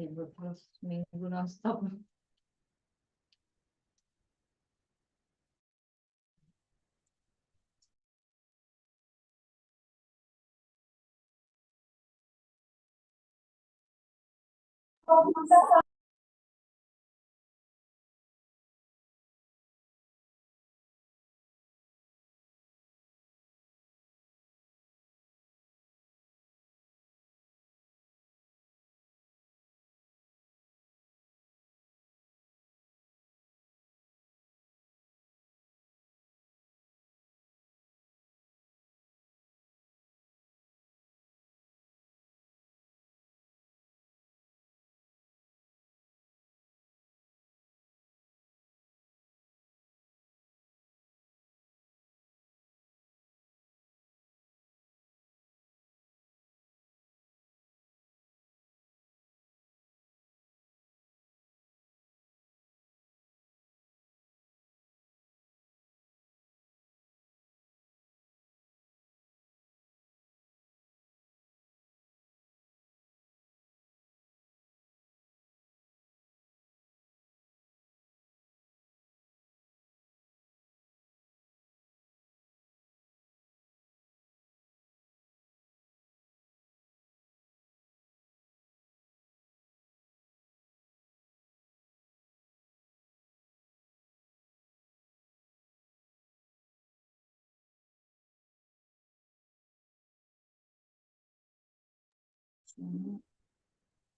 libur terus minggu nonstop.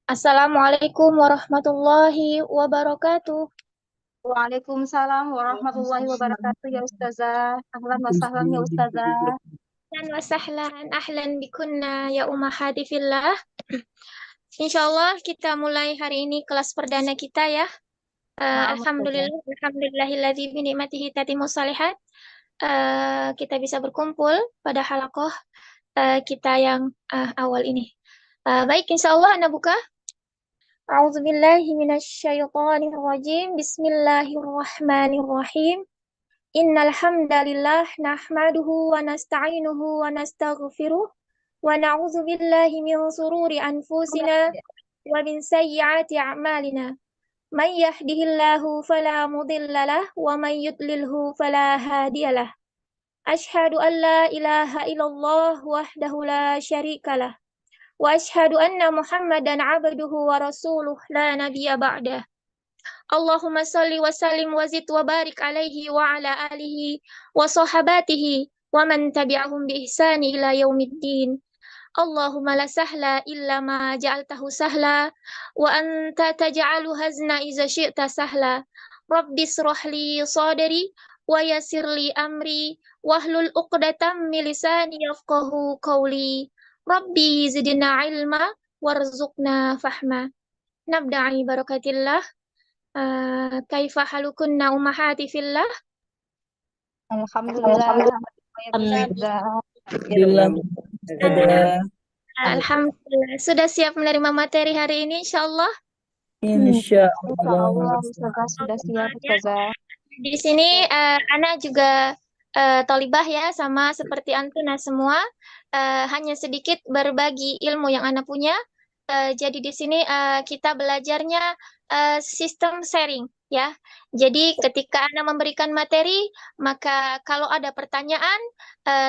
Assalamualaikum warahmatullahi wabarakatuh. Waalaikumsalam warahmatullahi wabarakatuh ya Ustazah. Ahlan wa sahlan ya Ustazah. Dan wasahlan ahlan bikunna ya ummahati fillah. Insyaallah kita mulai hari ini kelas perdana kita ya. Alhamdulillahilladzi bi ni'matihi tatimmus shalihat. Kita bisa berkumpul pada halaqah kita yang awal ini. Baik, insyaallah Anda buka. A'udzubillahi minasyaitonirrajim. Bismillahirrahmanirrahim. Innal hamdalillah nahmaduhu wa nasta'inuhu wa nastaghfiruh wa na'udzu billahi min shururi anfusina wa min sayyiati a'malina. Man yahdihillahu fala mudilla lahu wa man yudlilhu fala hadiyalah. Asyhadu an la ilaha illallah wahdahu la syarikalah wa asyhadu anna Muhammadan 'abduhu wa rasuluh la nabiyya ba'dah. Allahumma salli wa sallim wa zid wa barik alaihi wa ala alihi wa sahabatihi wa man tabi'ahum bi ihsani ila yaumiddin. Allahumma la sahla illa ma ja'altahu sahla wa anta taj'alu hazna iza syi'ta sahla. Rabbi shrah li sadri wa yassir li amri wahlul 'uqdatam min lisani yafqahu qawli. Rabbi zidna ilma warzuqna fahma. Nabda'i barakatillah. Kaifa halukunna ummahati fillah? Alhamdulillah. Alhamdulillah. Sudah siap menerima materi hari ini insyaallah? Insyaallah Ustazah sudah siap Ustazah. Di sini Ana juga tolibah ya, sama seperti Antuna semua. Hanya sedikit berbagi ilmu yang Ana punya. Jadi di sini kita belajarnya sistem sharing ya. Jadi ketika Ana memberikan materi, maka kalau ada pertanyaan,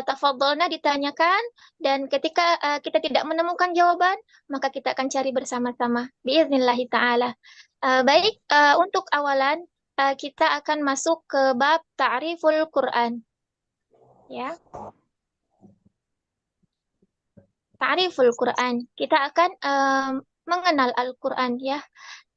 tafadholna ditanyakan, dan ketika kita tidak menemukan jawaban, maka kita akan cari bersama-sama. Biiznillah ta'ala. Baik, untuk awalan kita akan masuk ke bab ta'riful Quran. Ya. Ta'riful Quran. Kita akan mengenal Al-Quran ya.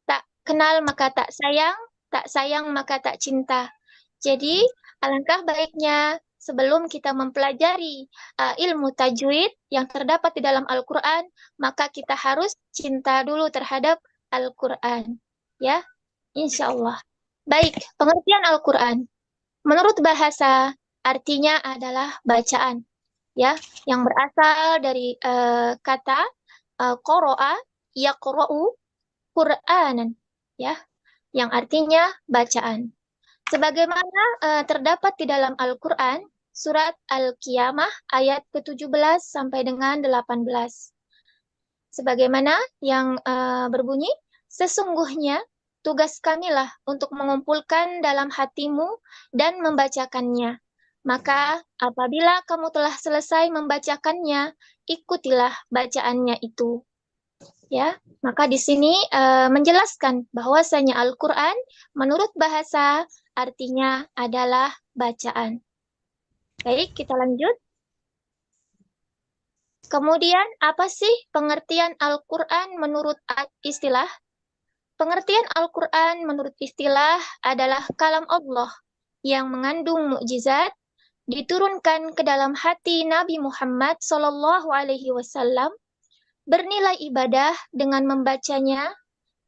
Tak kenal maka tak sayang maka tak cinta. Jadi alangkah baiknya sebelum kita mempelajari ilmu tajwid yang terdapat di dalam Al-Quran, maka kita harus cinta dulu terhadap Al-Quran. Ya, insya Allah. Baik, pengertian Al-Quran. Menurut bahasa, artinya adalah bacaan. Ya, yang berasal dari kata qara'a yaqra'u Qur'anan, ya, yang artinya bacaan. Sebagaimana terdapat di dalam Al-Qur'an, surat Al-Qiyamah ayat ke-17 sampai dengan 18. Sebagaimana yang berbunyi, Sesungguhnya tugas kamilah untuk mengumpulkan dalam hatimu dan membacakannya. Maka apabila kamu telah selesai membacakannya, ikutilah bacaannya itu. Ya, maka di sini menjelaskan bahwasanya Al-Quran menurut bahasa artinya adalah bacaan. Baik, kita lanjut. Kemudian, apa sih pengertian Al-Quran menurut istilah? Pengertian Al-Quran menurut istilah adalah kalam Allah yang mengandung mukjizat, diturunkan ke dalam hati Nabi Muhammad SAW, bernilai ibadah dengan membacanya,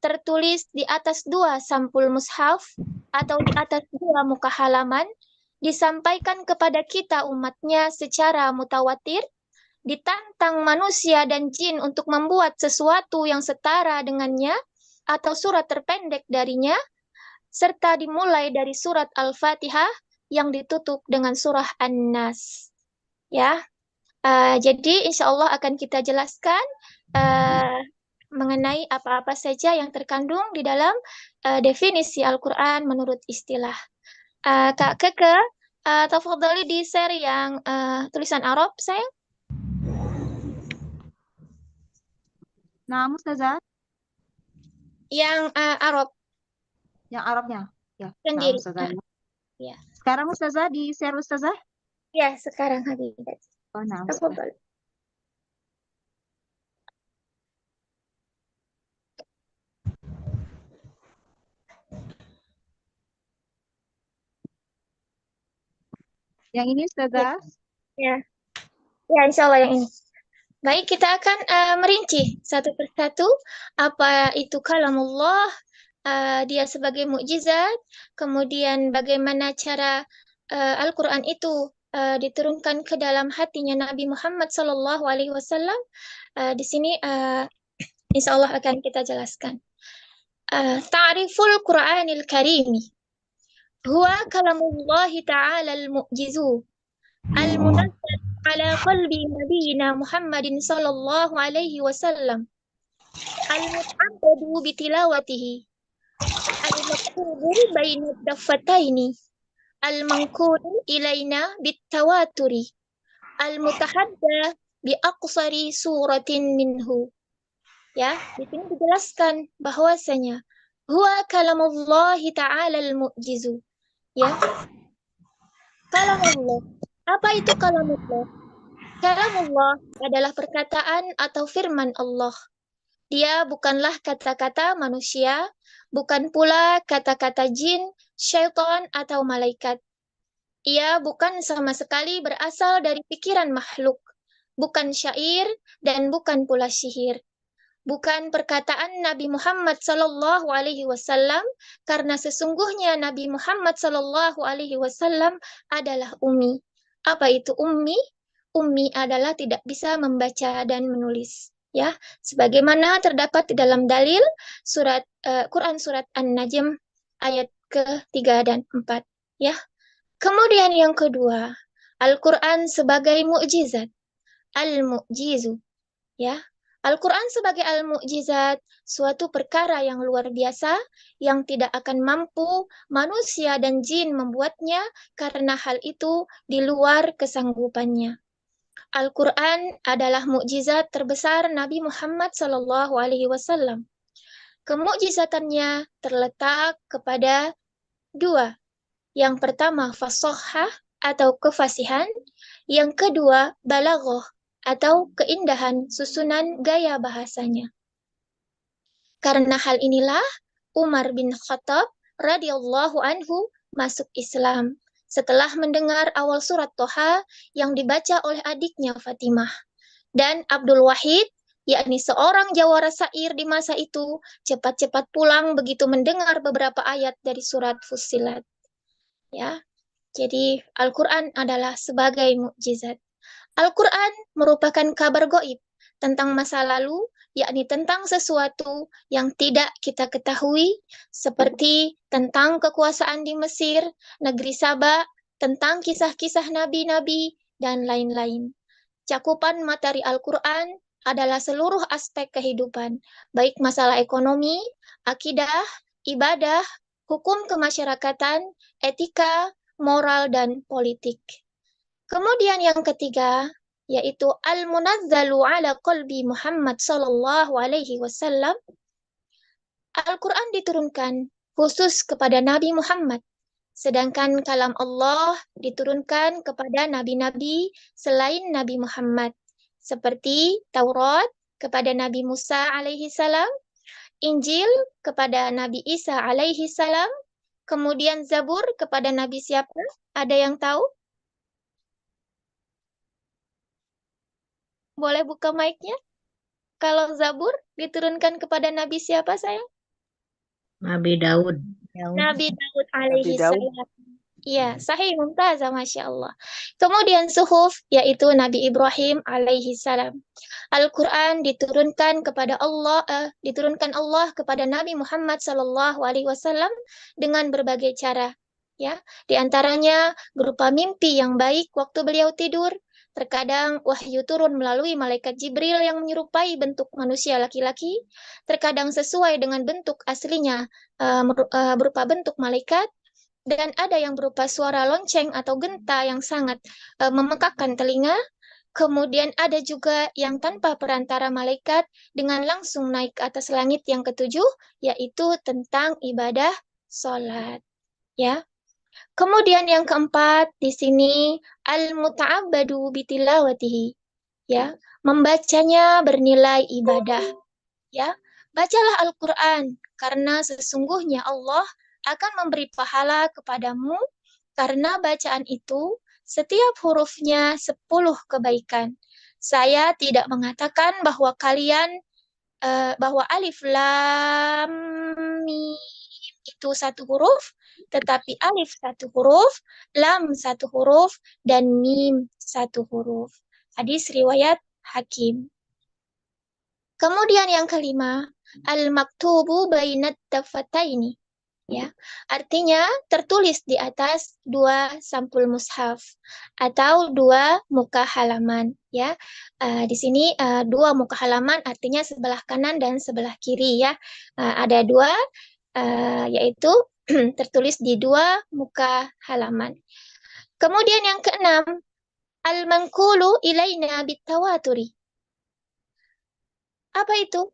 tertulis di atas 2 sampul mushaf atau di atas 2 muka halaman, disampaikan kepada kita umatnya secara mutawatir, ditantang manusia dan jin untuk membuat sesuatu yang setara dengannya atau surat terpendek darinya, serta dimulai dari surat Al-Fatihah yang ditutup dengan surah An-Nas. Ya, jadi insya Allah akan kita jelaskan mengenai apa-apa saja yang terkandung di dalam definisi Al-Quran menurut istilah. Kak Keke, tafadhali di share yang tulisan Arab, sayang. Nah, Ustazah, Yang Arab yang Arabnya. Ya, sendiri. Ustazah. Ya. Sekarang Ustazah di share Ustazah. Ya, sekarang Habibat. Oh, nah, Ustazah. Tafadhali. Yang ini Ustazah. Ya, ya insya Allah yang ini. Baik, kita akan merinci satu persatu apa itu kalamullah, dia sebagai mukjizat, kemudian bagaimana cara Al-Quran itu diturunkan ke dalam hatinya Nabi Muhammad SAW. Di sini insya Allah akan kita jelaskan. Ta'riful Qur'anil Karimi huwa kalamullahi ta'ala al-mu'jizu al-munazzal على قلب نبينا محمد صلى الله عليه وسلم المتعبد بتلاوته المكتوب بين الضفتين المنقول إلينا بالتواتر المتحدى بأقصر سورة منه. Ya, di sini dijelaskan bahwasanya huwa kalamullahi ta'ala al-mu'jizu. Ya. Kalamullah. Apa itu kalamullah? Kalamullah adalah perkataan atau firman Allah. Dia bukanlah kata-kata manusia, bukan pula kata-kata jin, syaitan, atau malaikat. Ia bukan sama sekali berasal dari pikiran makhluk, bukan syair, dan bukan pula sihir. Bukan perkataan Nabi Muhammad SAW, karena sesungguhnya Nabi Muhammad SAW adalah ummi. Apa itu ummi? Ummi adalah tidak bisa membaca dan menulis. Ya, sebagaimana terdapat di dalam dalil surat Quran surat An-Najm ayat ke-3 dan 4. Ya. Kemudian yang kedua, Al-Quran sebagai mukjizat, al-mu'jizu. Ya. Al-Quran sebagai al-mu'jizat, suatu perkara yang luar biasa yang tidak akan mampu manusia dan jin membuatnya karena hal itu di luar kesanggupannya. Al-Quran adalah mukjizat terbesar Nabi Muhammad SAW. Kemukjizatannya terletak kepada 2. Yang pertama fasahah atau kefasihan, yang kedua balaghah atau keindahan susunan gaya bahasanya. Karena hal inilah Umar bin Khattab radhiyallahu anhu masuk Islam setelah mendengar awal surat Toha yang dibaca oleh adiknya Fatimah. Dan Abdul Wahid, yakni seorang jawara syair di masa itu, cepat-cepat pulang begitu mendengar beberapa ayat dari surat Fussilat. Ya, jadi Al-Quran adalah sebagai mukjizat. Al-Quran merupakan kabar gaib tentang masa lalu, yakni tentang sesuatu yang tidak kita ketahui, seperti tentang kekuasaan di Mesir, negeri Saba, tentang kisah-kisah nabi-nabi, dan lain-lain. Cakupan materi Al-Quran adalah seluruh aspek kehidupan, baik masalah ekonomi, akidah, ibadah, hukum kemasyarakatan, etika, moral, dan politik. Kemudian yang ketiga, yaitu al-munazzalu ala qalbi Muhammad sallallahu alaihi wasallam. Al-Quran diturunkan khusus kepada Nabi Muhammad, sedangkan kalam Allah diturunkan kepada nabi-nabi selain Nabi Muhammad, seperti Taurat kepada Nabi Musa alaihi salam, Injil kepada Nabi Isa alaihi salam, kemudian Zabur kepada Nabi siapa? Ada yang tahu? Boleh buka mic-nya? Kalau Zabur diturunkan kepada Nabi siapa, sayang? Nabi Daud. Nabi Daud alaihi Daud. salam. Iya, sahih mumtazah, Masya Allah. Kemudian suhuf, yaitu Nabi Ibrahim alaihi salam. Al-Quran diturunkan Allah kepada Nabi Muhammad sallallahu alaihi wasallam dengan berbagai cara. Ya, di antaranya berupa mimpi yang baik waktu beliau tidur. Terkadang wahyu turun melalui malaikat Jibril yang menyerupai bentuk manusia laki-laki. Terkadang sesuai dengan bentuk aslinya, berupa bentuk malaikat. Dan ada yang berupa suara lonceng atau genta yang sangat memekakkan telinga. Kemudian ada juga yang tanpa perantara malaikat dengan langsung naik ke atas langit yang ketujuh, yaitu tentang ibadah sholat. Ya. Kemudian yang keempat di sini al-muta'abbadu bitilawatihi. Ya, membacanya bernilai ibadah. Ya, bacalah Al-Quran karena sesungguhnya Allah akan memberi pahala kepadamu karena bacaan itu setiap hurufnya 10 kebaikan. Saya tidak mengatakan bahwa bahwa alif lam mim itu satu huruf, tetapi alif satu huruf, lam satu huruf, dan mim satu huruf. Hadis riwayat Hakim. Kemudian yang kelima, al-maktubu bainat dafataini. Ya, artinya tertulis di atas 2 sampul mushaf atau 2 muka halaman. Ya, di sini 2 muka halaman artinya sebelah kanan dan sebelah kiri. Ya, ada 2, yaitu tertulis di 2 muka halaman. Kemudian yang keenam, al-manqulu ilaina bitawaturi. Apa itu?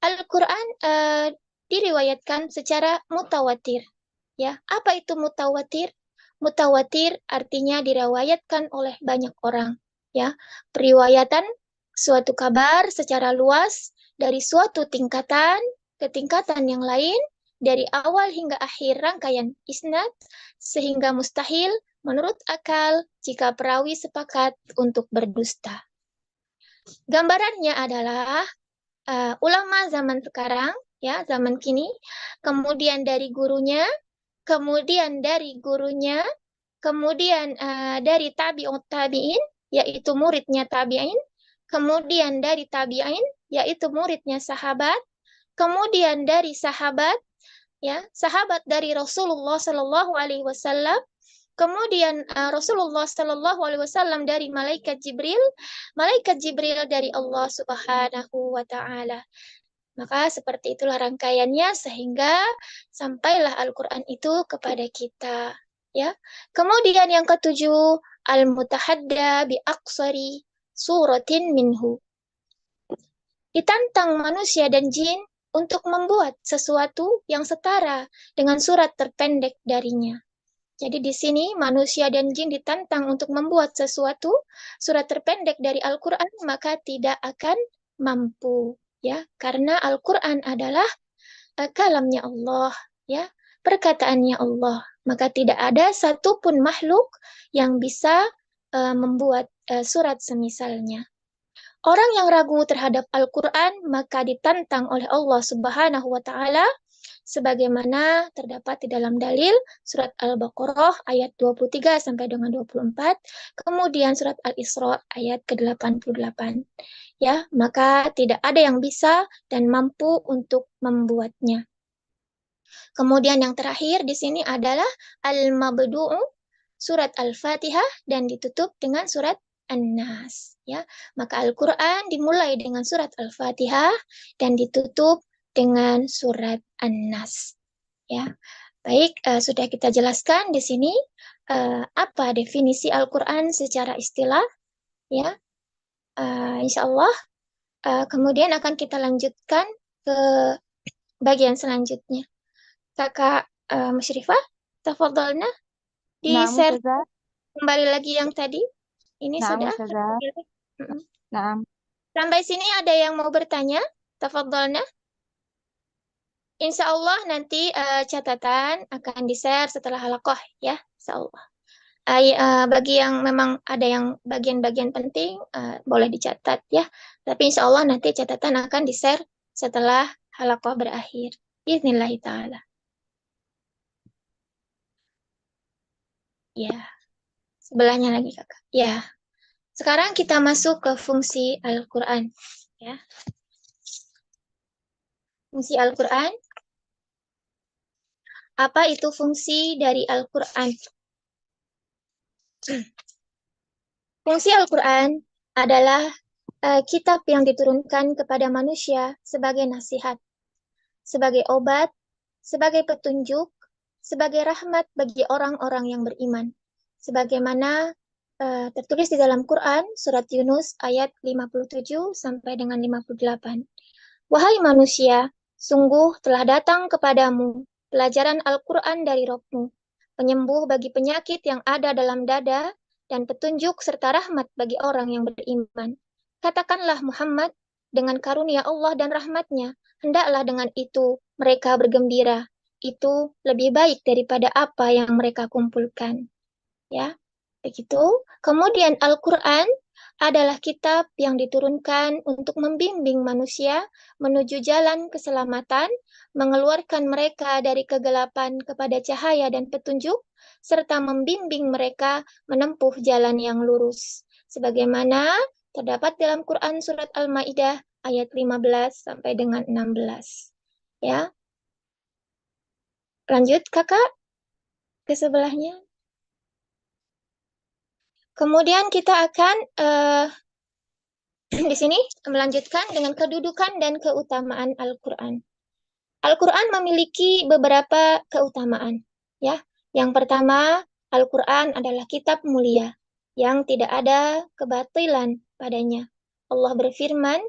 Al-Quran diriwayatkan secara mutawatir. Ya, apa itu mutawatir? Mutawatir artinya diriwayatkan oleh banyak orang. Ya, periwayatan suatu kabar secara luas dari suatu tingkatan ke tingkatan yang lain dari awal hingga akhir rangkaian isnad sehingga mustahil menurut akal jika perawi sepakat untuk berdusta. Gambarannya adalah ulama zaman sekarang, ya, zaman kini, kemudian dari gurunya, kemudian dari gurunya, kemudian dari tabi'ut tabi'in, yaitu muridnya tabi'in, kemudian dari tabi'in, yaitu muridnya sahabat, kemudian dari sahabat, ya, sahabat dari Rasulullah Shallallahu Alaihi Wasallam, kemudian Rasulullah Shallallahu Alaihi Wasallam dari malaikat Jibril dari Allah Subhanahu Wa Taala. Maka seperti itulah rangkaiannya sehingga sampailah Al-Quran itu kepada kita. Ya. Kemudian yang ketujuh, al-mutahadda bi aqsari suratin minhu. Ditantang manusia dan jin untuk membuat sesuatu yang setara dengan surat terpendek darinya. Jadi di sini manusia dan jin ditantang untuk membuat sesuatu surat terpendek dari Al-Quran, maka tidak akan mampu. Ya, karena Al-Quran adalah kalamnya Allah, ya, perkataannya Allah. Maka tidak ada satupun makhluk yang bisa membuat surat semisalnya. Orang yang ragu terhadap Al-Quran maka ditantang oleh Allah Subhanahu wa Ta'ala sebagaimana terdapat di dalam dalil surat Al-Baqarah ayat 23 sampai dengan 24, kemudian surat Al-Isra ayat ke-88. Ya, maka tidak ada yang bisa dan mampu untuk membuatnya. Kemudian yang terakhir di sini adalah Al-Mabdu'u, surat Al-Fatihah dan ditutup dengan surat An-Nas. Ya, maka Al-Quran dimulai dengan surat Al-Fatihah dan ditutup dengan surat An-Nas. Ya, baik, sudah kita jelaskan di sini apa definisi Al-Quran secara istilah. Ya, insya Allah kemudian akan kita lanjutkan ke bagian selanjutnya. Kakak Musyrifah, tafadhalna Naam, di-share Ustazah. kembali lagi yang tadi. Ini Naam, sudah. Ustazah. Mm-mm. Naam. Sampai sini ada yang mau bertanya? Tafadhalna. Insya Allah nanti catatan akan di-share setelah halaqah ya, insya Allah. Bagi yang memang ada yang bagian-bagian penting boleh dicatat ya. Tapi insya Allah nanti catatan akan di-share setelah halaqah berakhir. Bismillah ta'ala. Ya, sebelahnya lagi kakak. Ya, sekarang kita masuk ke fungsi Al-Quran. Ya. Fungsi Al-Quran. Apa itu fungsi dari Al-Quran? Fungsi Al-Quran adalah kitab yang diturunkan kepada manusia sebagai nasihat, sebagai obat, sebagai petunjuk, sebagai rahmat bagi orang-orang yang beriman. Sebagaimana tertulis di dalam Quran, surat Yunus ayat 57 sampai dengan 58. Wahai manusia, sungguh telah datang kepadamu pelajaran Al-Quran dari Rabb-mu, penyembuh bagi penyakit yang ada dalam dada, dan petunjuk serta rahmat bagi orang yang beriman. Katakanlah Muhammad, dengan karunia Allah dan rahmatnya, hendaklah dengan itu mereka bergembira. Itu lebih baik daripada apa yang mereka kumpulkan. Ya, begitu. Kemudian Al-Quran adalah kitab yang diturunkan untuk membimbing manusia menuju jalan keselamatan, mengeluarkan mereka dari kegelapan kepada cahaya dan petunjuk, serta membimbing mereka menempuh jalan yang lurus. Sebagaimana terdapat dalam Quran surat Al-Maidah ayat 15 sampai dengan 16. Ya. Lanjut kakak ke sebelahnya. Kemudian kita akan di sini melanjutkan dengan kedudukan dan keutamaan Al-Quran. Al-Quran memiliki beberapa keutamaan. Ya, yang pertama, Al-Quran adalah kitab mulia yang tidak ada kebatilan padanya. Allah berfirman,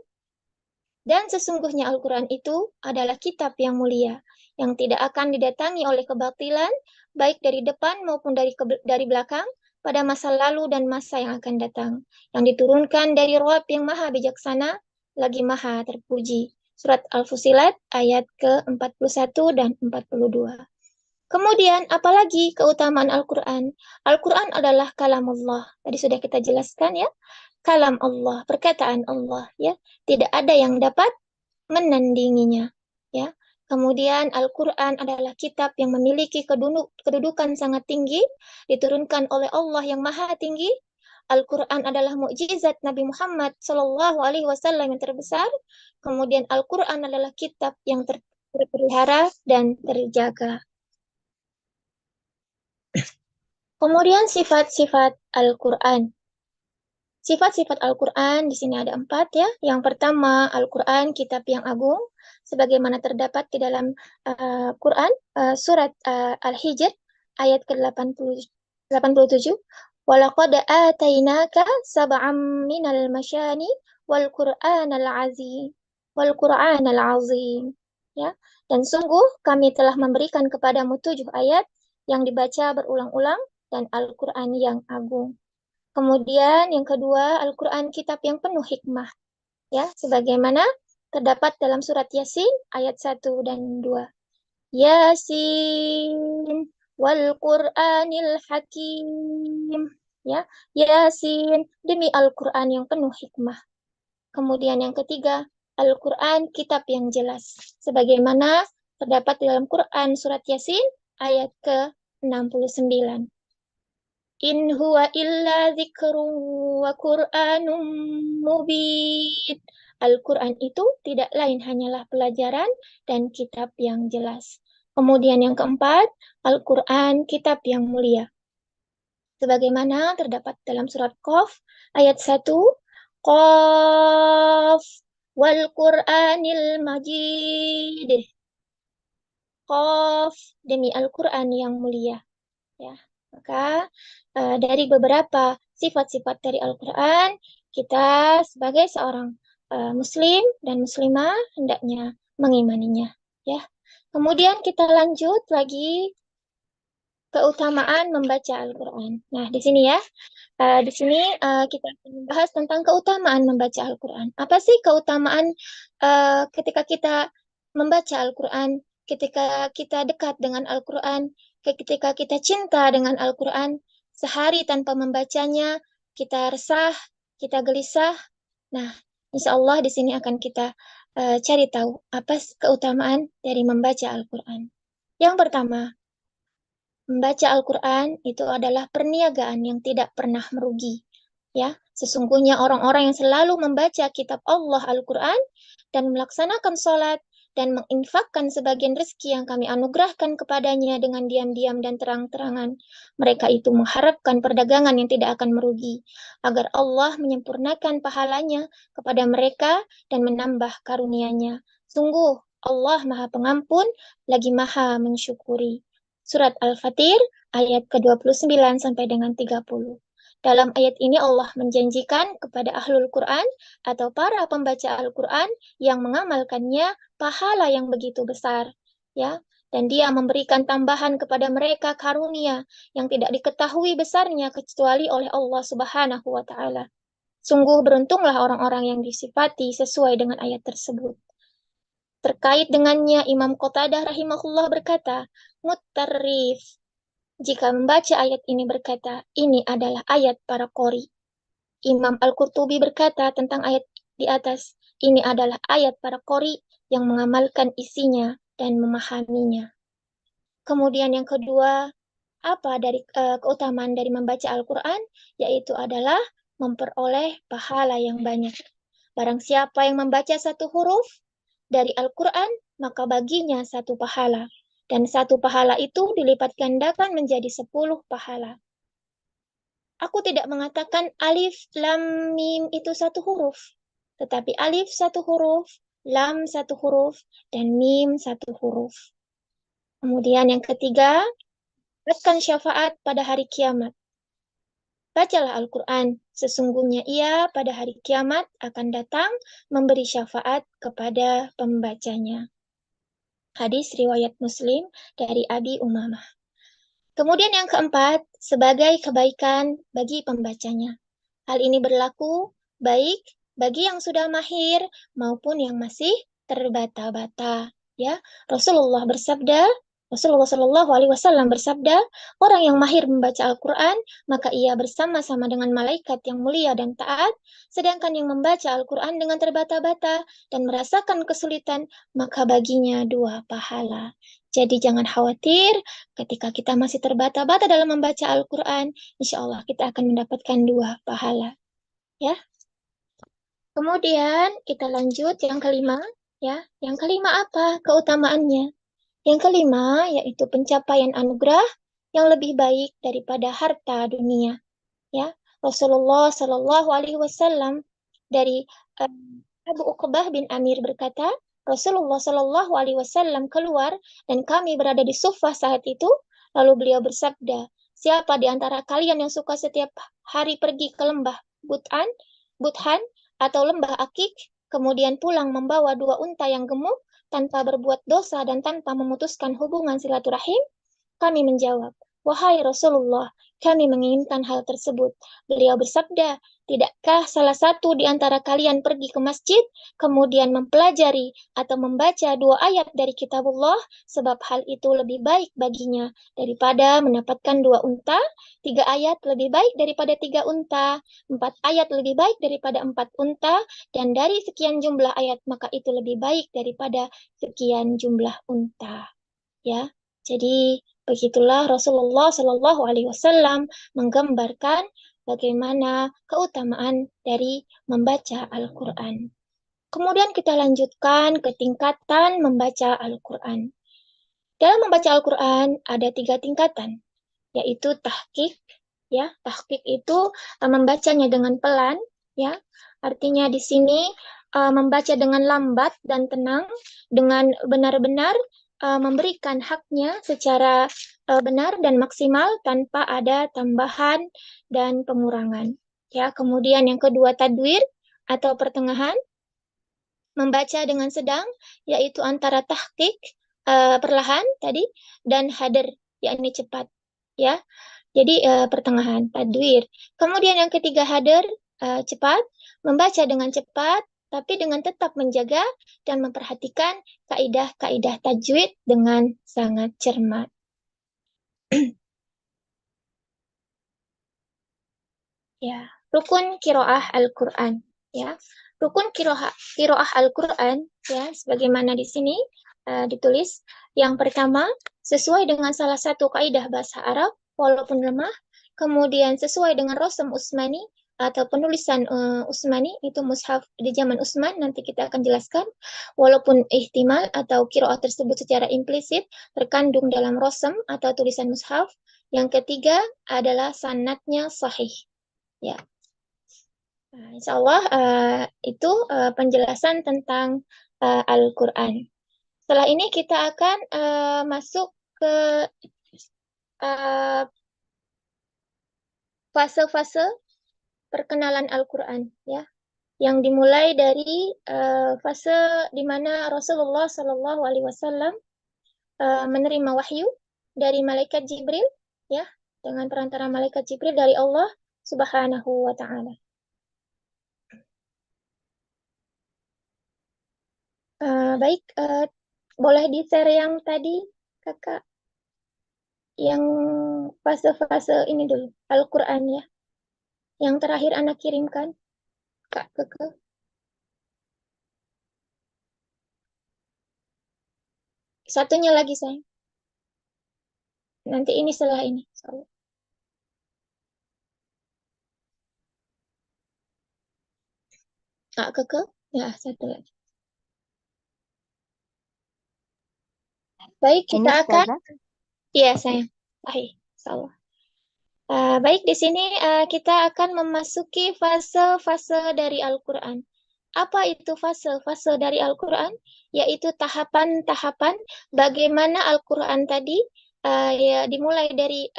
dan sesungguhnya Al-Quran itu adalah kitab yang mulia, yang tidak akan didatangi oleh kebatilan, baik dari depan maupun dari belakang, pada masa lalu dan masa yang akan datang, yang diturunkan dari Rabb yang maha bijaksana, lagi maha terpuji. Surat Al-Fusilat ayat ke-41 dan 42. Kemudian, apalagi keutamaan Al-Quran? Al-Quran adalah kalamullah. Tadi sudah kita jelaskan ya. Kalam Allah, perkataan Allah ya. Tidak ada yang dapat menandinginya ya. Kemudian Al-Quran adalah kitab yang memiliki kedudukan sangat tinggi, diturunkan oleh Allah yang maha tinggi. Al-Quran adalah mukjizat Nabi Muhammad SAW yang terbesar. Kemudian Al-Quran adalah kitab yang terpelihara dan terjaga. Kemudian sifat-sifat Al-Quran. Sifat-sifat Al-Quran di sini ada 4 ya. Yang pertama, Al-Quran kitab yang agung, sebagaimana terdapat di dalam Quran surat Al-Hijr ayat ke-87. Walaqad atainaka sab'am minal masyani wal Qur'anal azim. Wal Qur'anal azim. Ya. Dan sungguh kami telah memberikan kepadamu 7 ayat yang dibaca berulang-ulang dan Al-Quran yang agung. Kemudian yang kedua, Al-Quran kitab yang penuh hikmah. Ya, sebagaimana terdapat dalam surat Yasin ayat 1 dan 2. Yasin wal Qur'anil Hakim. Ya, Yasin demi Al-Quran yang penuh hikmah. Kemudian yang ketiga, Al-Quran kitab yang jelas. Sebagaimana terdapat dalam Quran surat Yasin ayat ke-69. In huwa illa dzikrun wa Qur'anum mubin. Al-Quran itu tidak lain hanyalah pelajaran dan kitab yang jelas. Kemudian yang keempat, Al-Quran kitab yang mulia. sebagaimana terdapat dalam surat Qaf ayat 1, Qaf wal Qur'anil Majid. Qaf demi Al-Qur'an yang mulia, ya. Maka dari beberapa sifat-sifat dari Al-Qur'an, kita sebagai seorang muslim dan muslimah hendaknya mengimaninya, ya. Kemudian kita lanjut lagi keutamaan membaca Al-Qur'an. Nah, di sini ya. Di sini kita akan membahas tentang keutamaan membaca Al-Qur'an. Apa sih keutamaan ketika kita membaca Al-Qur'an, ketika kita dekat dengan Al-Qur'an, ketika kita cinta dengan Al-Qur'an, sehari tanpa membacanya, kita resah, kita gelisah. Nah, insya Allah di sini akan kita cari tahu apa keutamaan dari membaca Al-Qur'an. Yang pertama, membaca Al-Quran itu adalah perniagaan yang tidak pernah merugi. Ya, sesungguhnya orang-orang yang selalu membaca kitab Allah Al-Quran dan melaksanakan sholat dan menginfakkan sebagian rezeki yang kami anugerahkan kepadanya dengan diam-diam dan terang-terangan. Mereka itu mengharapkan perdagangan yang tidak akan merugi, agar Allah menyempurnakan pahalanya kepada mereka dan menambah karunia-Nya. Sungguh, Allah Maha Pengampun, lagi Maha Mensyukuri. Surat Al-Fatir ayat ke-29 sampai dengan 30. Dalam ayat ini Allah menjanjikan kepada ahlul Quran atau para pembaca Al-Quran yang mengamalkannya pahala yang begitu besar, ya. Dan Dia memberikan tambahan kepada mereka karunia yang tidak diketahui besarnya kecuali oleh Allah Subhanahu wa taala. Sungguh beruntunglah orang-orang yang disifati sesuai dengan ayat tersebut. Terkait dengannya, Imam Qatadah rahimahullah berkata, mutarrif, jika membaca ayat ini berkata, ini adalah ayat para qori. Imam Al-Qurtubi berkata tentang ayat di atas, ini adalah ayat para qori yang mengamalkan isinya dan memahaminya. Kemudian yang kedua, apa dari keutamaan dari membaca Al-Quran? Yaitu adalah memperoleh pahala yang banyak. Barang siapa yang membaca satu huruf dari Al-Quran, maka baginya satu pahala. Dan satu pahala itu dilipat gandakan menjadi 10 pahala. Aku tidak mengatakan alif, lam, mim itu satu huruf. Tetapi alif satu huruf, lam satu huruf, dan mim satu huruf. Kemudian yang ketiga, dapatkan syafaat pada hari kiamat. Bacalah Al-Quran, sesungguhnya ia pada hari kiamat akan datang memberi syafaat kepada pembacanya. Hadis riwayat Muslim dari Abi Umamah. Kemudian yang keempat, sebagai kebaikan bagi pembacanya. Hal ini berlaku baik bagi yang sudah mahir maupun yang masih terbata-bata. Ya, Rasulullah Shallallahu Alaihi Wasallam bersabda, orang yang mahir membaca Al-Quran, maka ia bersama-sama dengan malaikat yang mulia dan taat, sedangkan yang membaca Al-Quran dengan terbata-bata dan merasakan kesulitan, maka baginya 2 pahala. Jadi jangan khawatir ketika kita masih terbata-bata dalam membaca Al-Quran, insya Allah kita akan mendapatkan 2 pahala. Ya. Kemudian kita lanjut yang kelima. Ya, yang kelima apa keutamaannya? Yang kelima yaitu pencapaian anugerah yang lebih baik daripada harta dunia. Ya, Rasulullah Shallallahu Alaihi Wasallam dari Abu Uqbah bin Amir berkata, Rasulullah Shallallahu Alaihi Wasallam keluar dan kami berada di Sufah saat itu. Lalu beliau bersabda, siapa di antara kalian yang suka setiap hari pergi ke lembah Buthan atau lembah Akik, kemudian pulang membawa 2 unta yang gemuk, tanpa berbuat dosa dan tanpa memutuskan hubungan silaturahim? Kami menjawab, wahai Rasulullah, kami menginginkan hal tersebut. Beliau bersabda, tidakkah salah satu di antara kalian pergi ke masjid, kemudian mempelajari atau membaca 2 ayat dari kitabullah, sebab hal itu lebih baik baginya daripada mendapatkan 2 unta, 3 ayat lebih baik daripada 3 unta, 4 ayat lebih baik daripada 4 unta, dan dari sekian jumlah ayat maka itu lebih baik daripada sekian jumlah unta. Ya, jadi begitulah Rasulullah Shallallahu Alaihi Wasallam menggambarkan bagaimana keutamaan dari membaca Al-Quran. Kemudian kita lanjutkan ke tingkatan membaca Al-Quran. Dalam membaca Al-Quran ada 3 tingkatan, yaitu tahqiq, Ya, tahqiq itu membacanya dengan pelan, ya. Artinya di sini membaca dengan lambat dan tenang, dengan benar-benar memberikan haknya secara benar dan maksimal tanpa ada tambahan dan pengurangan. Ya, kemudian yang kedua tadwir atau pertengahan, membaca dengan sedang, yaitu antara tahqiq perlahan tadi dan hadar, yakni cepat. Ya, jadi pertengahan, tadwir. Kemudian yang ketiga hadar, cepat, membaca dengan cepat, tapi dengan tetap menjaga dan memperhatikan kaidah-kaidah tajwid dengan sangat cermat. Ya, rukun kiroah Al-Quran. Ya, rukun kiroah Al-Quran, ya, sebagaimana di sini ditulis. Yang pertama, sesuai dengan salah satu kaidah bahasa Arab, walaupun lemah. Kemudian sesuai dengan Rasm Utsmani atau penulisan Utsmani, itu mushaf di zaman Utsman, nanti kita akan jelaskan. Walaupun ihtimal atau kiroah tersebut secara implisit terkandung dalam Rasm atau tulisan mushaf. Yang ketiga adalah sanadnya sahih. Ya, nah, insya Allah itu penjelasan tentang Al-Quran. Setelah ini kita akan masuk ke fase-fase perkenalan Al-Quran, ya, yang dimulai dari fase di mana Rasulullah Shallallahu Alaihi Wasallam menerima wahyu dari malaikat Jibril, ya, dengan perantara malaikat Jibril dari Allah Subhanahu wa Ta'ala. Baik, boleh di-share yang tadi, Kakak, yang fase-fase ini dulu, Al-Quran, ya, yang terakhir anak kirimkan, Kak Keke. Satunya lagi, sayang. Nanti ini setelah ini. Kak Keke, ya, satu lagi. Baik, Ini kita akan, Ustazah. ya, sayang. Baik, insyaallah. Baik, di sini kita akan memasuki fase-fase dari Al-Quran. Apa itu fase-fase dari Al-Quran? Yaitu tahapan-tahapan bagaimana Al-Quran tadi ya dimulai dari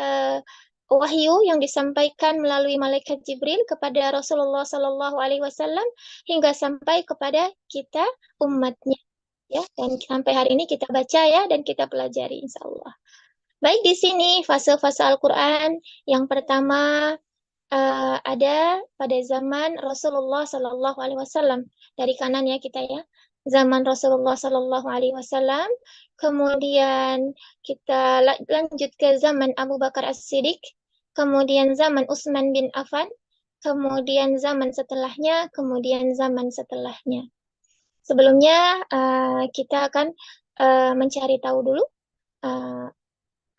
wahyu yang disampaikan melalui malaikat Jibril kepada Rasulullah Sallallahu Alaihi Wasallam hingga sampai kepada kita umatnya, ya, dan sampai hari ini kita baca, ya, dan kita pelajari insya Allah. Baik, di sini fase-fase Al-Quran yang pertama ada pada zaman Rasulullah Sallallahu Alaihi Wasallam. Dari kanan, ya, kita, ya, zaman Rasulullah Sallallahu Alaihi Wasallam. Kemudian kita lanjut ke zaman Abu Bakar As-Siddiq. Kemudian zaman Utsman bin Affan. Kemudian zaman setelahnya. Kemudian zaman setelahnya. Sebelumnya kita akan mencari tahu dulu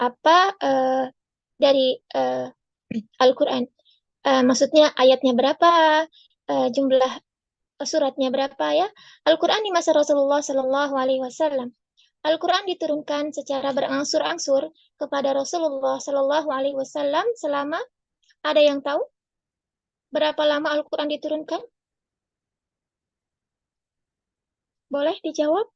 apa dari Al-Quran. Maksudnya ayatnya berapa, jumlah suratnya berapa, ya. Al-Quran di masa Rasulullah Sallallahu Alaihi Wasallam. Al-Quran diturunkan secara berangsur-angsur kepada Rasulullah Sallallahu Alaihi Wasallam selama, ada yang tahu berapa lama Al-Quran diturunkan? Boleh dijawab?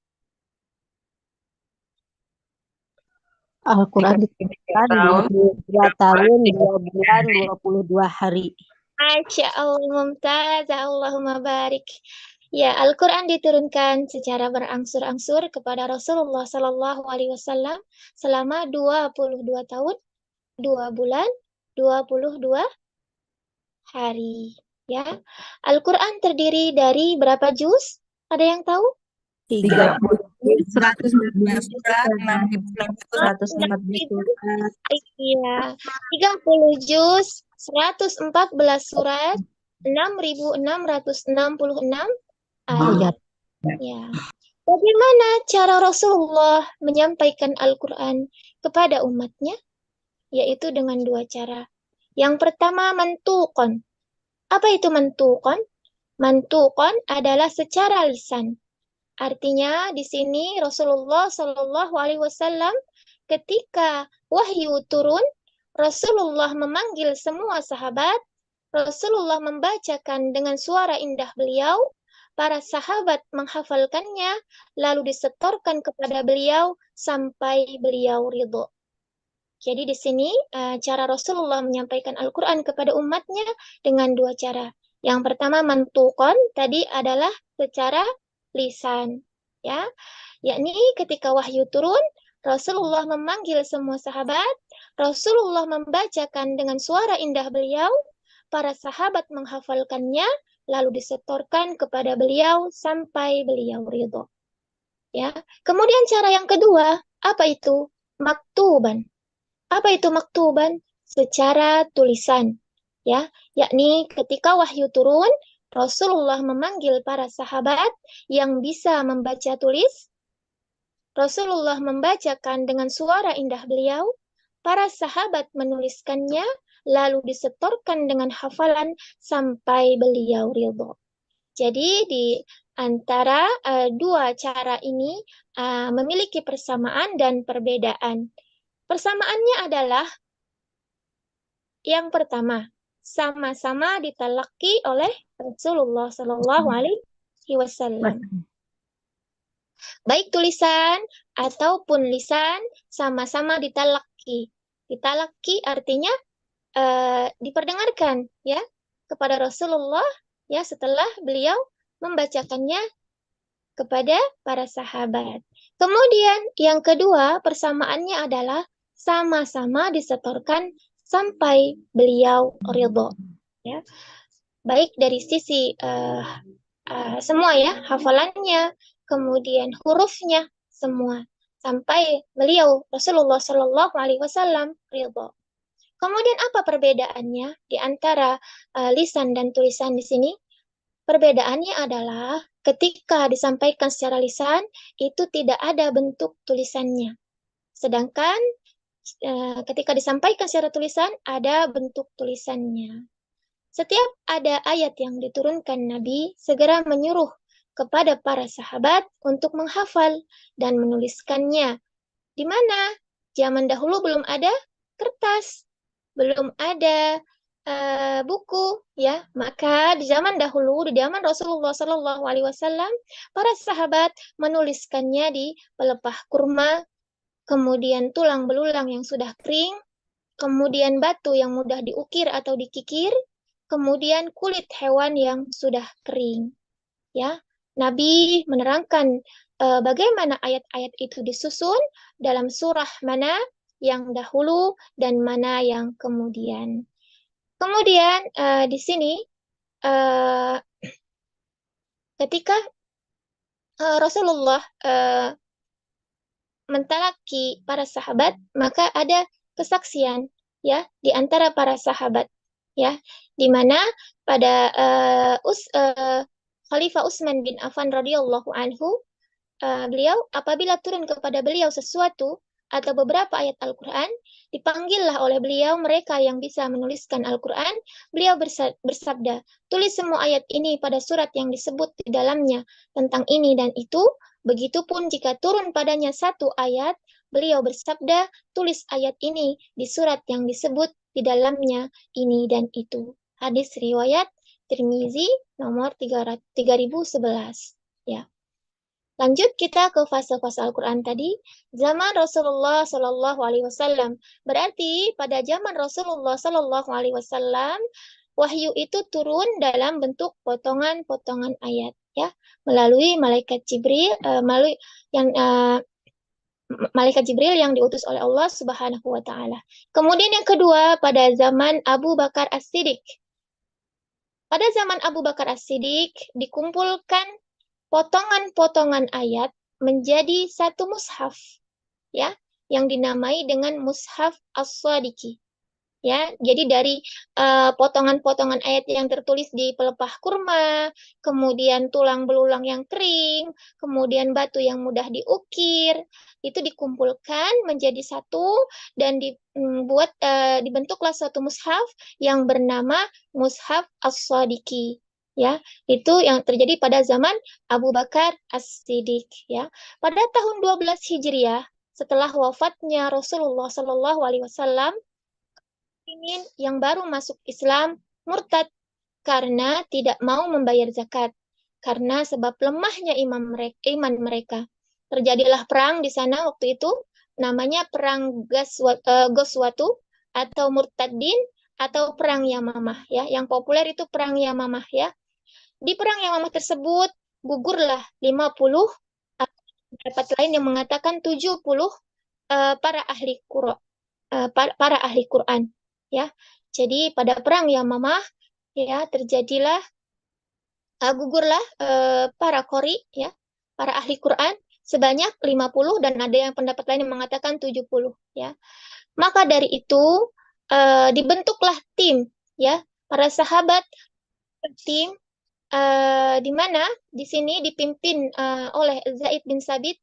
Al-Quran diturunkan 22 tahun, 2 bulan, 22 hari. Masya Allah, mumtaz, Allahumma barik. Ya, Al-Quran diturunkan secara berangsur-angsur kepada Rasulullah Sallallahu Alaihi Wasallam selama 22 tahun, 2 bulan, 22 hari. Ya, Al-Quran terdiri dari berapa juz? Ada yang tahu? 30 114 surat, 6.614 surat. Iya, 30 juz, 114 surat, 6.666 ayat. Ya. Bagaimana cara Rasulullah menyampaikan Al-Quran kepada umatnya? Yaitu dengan dua cara. Yang pertama, mantuqan. Apa itu mantuqan? Mantuqan adalah secara lisan. Artinya di sini Rasulullah Shallallahu Alaihi Wasallam ketika wahyu turun, Rasulullah memanggil semua sahabat, Rasulullah membacakan dengan suara indah beliau, para sahabat menghafalkannya, lalu disetorkan kepada beliau sampai beliau ridho. Jadi di sini cara Rasulullah menyampaikan Al-Quran kepada umatnya dengan dua cara. Yang pertama mantuqan, tadi adalah secara lisan, ya, yakni ketika wahyu turun, Rasulullah memanggil semua sahabat, Rasulullah membacakan dengan suara indah beliau, para sahabat menghafalkannya, lalu disetorkan kepada beliau sampai beliau ridho. Ya. Kemudian cara yang kedua, apa itu? Maktuban. Apa itu maktuban? Secara tulisan, ya, yakni ketika wahyu turun, Rasulullah memanggil para sahabat yang bisa membaca tulis. Rasulullah membacakan dengan suara indah beliau, para sahabat menuliskannya, lalu disetorkan dengan hafalan sampai beliau ridho. Jadi di antara dua cara ini memiliki persamaan dan perbedaan. Persamaannya adalah yang pertama, sama-sama ditalaki oleh Rasulullah Shallallahu Alaihi Wasallam. Baik tulisan ataupun lisan sama-sama ditalaki. Ditalaki artinya diperdengarkan ya kepada Rasulullah ya setelah beliau membacakannya kepada para sahabat. Kemudian yang kedua persamaannya adalah sama-sama disetorkan sampai beliau ridho. Ya. Baik dari sisi semua ya, hafalannya, kemudian hurufnya, semua. Sampai beliau Rasulullah Shallallahu Alaihi Wasallam ridho. Kemudian apa perbedaannya di antara lisan dan tulisan di sini? Perbedaannya adalah ketika disampaikan secara lisan, itu tidak ada bentuk tulisannya. Sedangkan ketika disampaikan secara tulisan, ada bentuk tulisannya. Setiap ada ayat yang diturunkan Nabi, segera menyuruh kepada para sahabat untuk menghafal dan menuliskannya. Di mana zaman dahulu belum ada kertas, belum ada buku, ya. Maka di zaman dahulu, di zaman Rasulullah Shallallahu Alaihi Wasallam, para sahabat menuliskannya di pelepah kurma, kemudian tulang belulang yang sudah kering, kemudian batu yang mudah diukir atau dikikir, kemudian kulit hewan yang sudah kering. Ya, Nabi menerangkan bagaimana ayat-ayat itu disusun dalam surah mana yang dahulu dan mana yang kemudian. Kemudian di sini ketika Rasulullah mentalaki para sahabat, maka ada kesaksian ya di antara para sahabat ya, di mana pada Khalifah Utsman bin Affan radhiyallahu anhu, beliau apabila turun kepada beliau sesuatu atau beberapa ayat Al-Quran, dipanggillah oleh beliau mereka yang bisa menuliskan Al-Quran. Beliau bersabda, tulis semua ayat ini pada surat yang disebut di dalamnya tentang ini dan itu. Begitupun jika turun padanya satu ayat, beliau bersabda, tulis ayat ini di surat yang disebut di dalamnya ini dan itu. Hadis riwayat Tirmizi nomor 3011. Ya. Lanjut kita ke fase-fase Al-Quran tadi. Zaman Rasulullah Shallallahu Alaihi Wasallam. Berarti pada zaman Rasulullah Shallallahu Alaihi Wasallam, wahyu itu turun dalam bentuk potongan-potongan ayat, ya, melalui malaikat Jibril, malaikat Jibril yang diutus oleh Allah Subhanahu Wa Taala. Kemudian yang kedua pada zaman Abu Bakar As-Siddiq. Pada zaman Abu Bakar As-Siddiq dikumpulkan potongan-potongan ayat menjadi satu mushaf, ya, yang dinamai dengan mushaf As-Sadiqi. Ya, jadi dari potongan-potongan ayat yang tertulis di pelepah kurma, kemudian tulang belulang yang kering, kemudian batu yang mudah diukir, itu dikumpulkan menjadi satu dan dibentuklah suatu mushaf yang bernama Mushaf As-Sadiqi. Ya, itu yang terjadi pada zaman Abu Bakar As-Siddiq. Ya, pada tahun 12 Hijriah setelah wafatnya Rasulullah Shallallahu Alaihi Wasallam, muslimin yang baru masuk Islam murtad karena tidak mau membayar zakat. Karena sebab lemahnya iman mereka. Terjadilah perang di sana waktu itu, namanya perang Ghazwatu atau Murtadin atau perang Yamamah ya. Yang populer itu perang Yamamah ya. Di perang Yamamah tersebut gugurlah 50, pendapat lain yang mengatakan 70 para ahli para ahli Quran ya. Jadi pada perang Yamamah ya terjadilah gugurlah para qori ya, para ahli Quran sebanyak 50 dan ada yang pendapat lain yang mengatakan 70 ya. Maka dari itu dibentuklah tim ya, para sahabat tim di mana di sini dipimpin oleh Zaid bin Sabit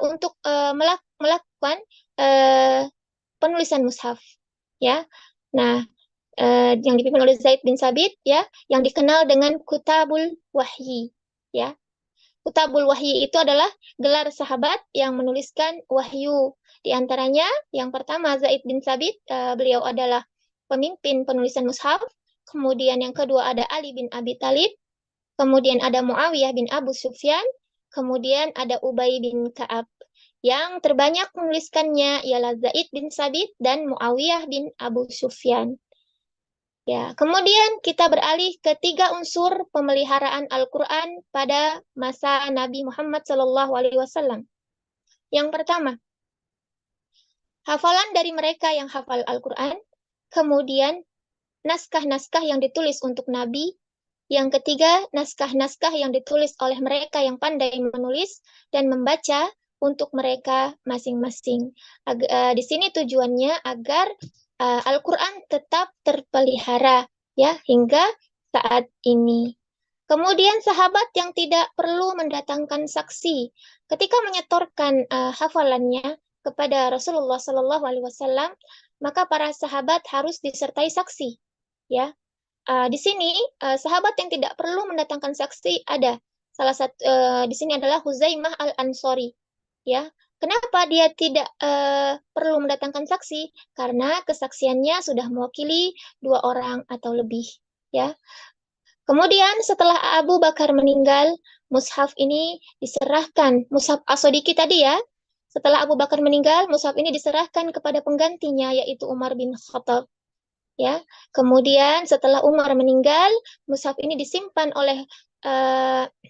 untuk melakukan penulisan mushaf ya. Nah, yang dipimpin oleh Zaid bin Sabit ya, yang dikenal dengan Kutabul Wahyi ya. Kutabul Wahyi itu adalah gelar sahabat yang menuliskan wahyu. Di antaranya yang pertama Zaid bin Sabit, beliau adalah pemimpin penulisan mushaf. Kemudian yang kedua ada Ali bin Abi Thalib. Kemudian ada Muawiyah bin Abu Sufyan. Kemudian ada Ubay bin Ka'ab. Yang terbanyak menuliskannya ialah Zaid bin Sabit dan Muawiyah bin Abu Sufyan. Ya, kemudian kita beralih ke 3 unsur pemeliharaan Al-Quran pada masa Nabi Muhammad SAW. Yang pertama, hafalan dari mereka yang hafal Al-Quran. Kemudian, naskah-naskah yang ditulis untuk Nabi. Yang ketiga, naskah-naskah yang ditulis oleh mereka yang pandai menulis dan membaca untuk mereka masing-masing. Di sini tujuannya agar Al-Quran tetap terpelihara ya hingga saat ini. Kemudian sahabat yang tidak perlu mendatangkan saksi ketika menyetorkan hafalannya kepada Rasulullah Shallallahu Alaihi Wasallam, maka para sahabat harus disertai saksi. Ya, di sini sahabat yang tidak perlu mendatangkan saksi ada salah satu di sini adalah Huzaimah al-Ansori. Ya, kenapa dia tidak perlu mendatangkan saksi? Karena kesaksiannya sudah mewakili 2 orang atau lebih. Ya. Kemudian setelah Abu Bakar meninggal, mushaf ini diserahkan, mushaf As-Sodiqi tadi ya. Setelah Abu Bakar meninggal, mushaf ini diserahkan kepada penggantinya yaitu Umar bin Khattab. Ya. Kemudian setelah Umar meninggal, mushaf ini disimpan oleh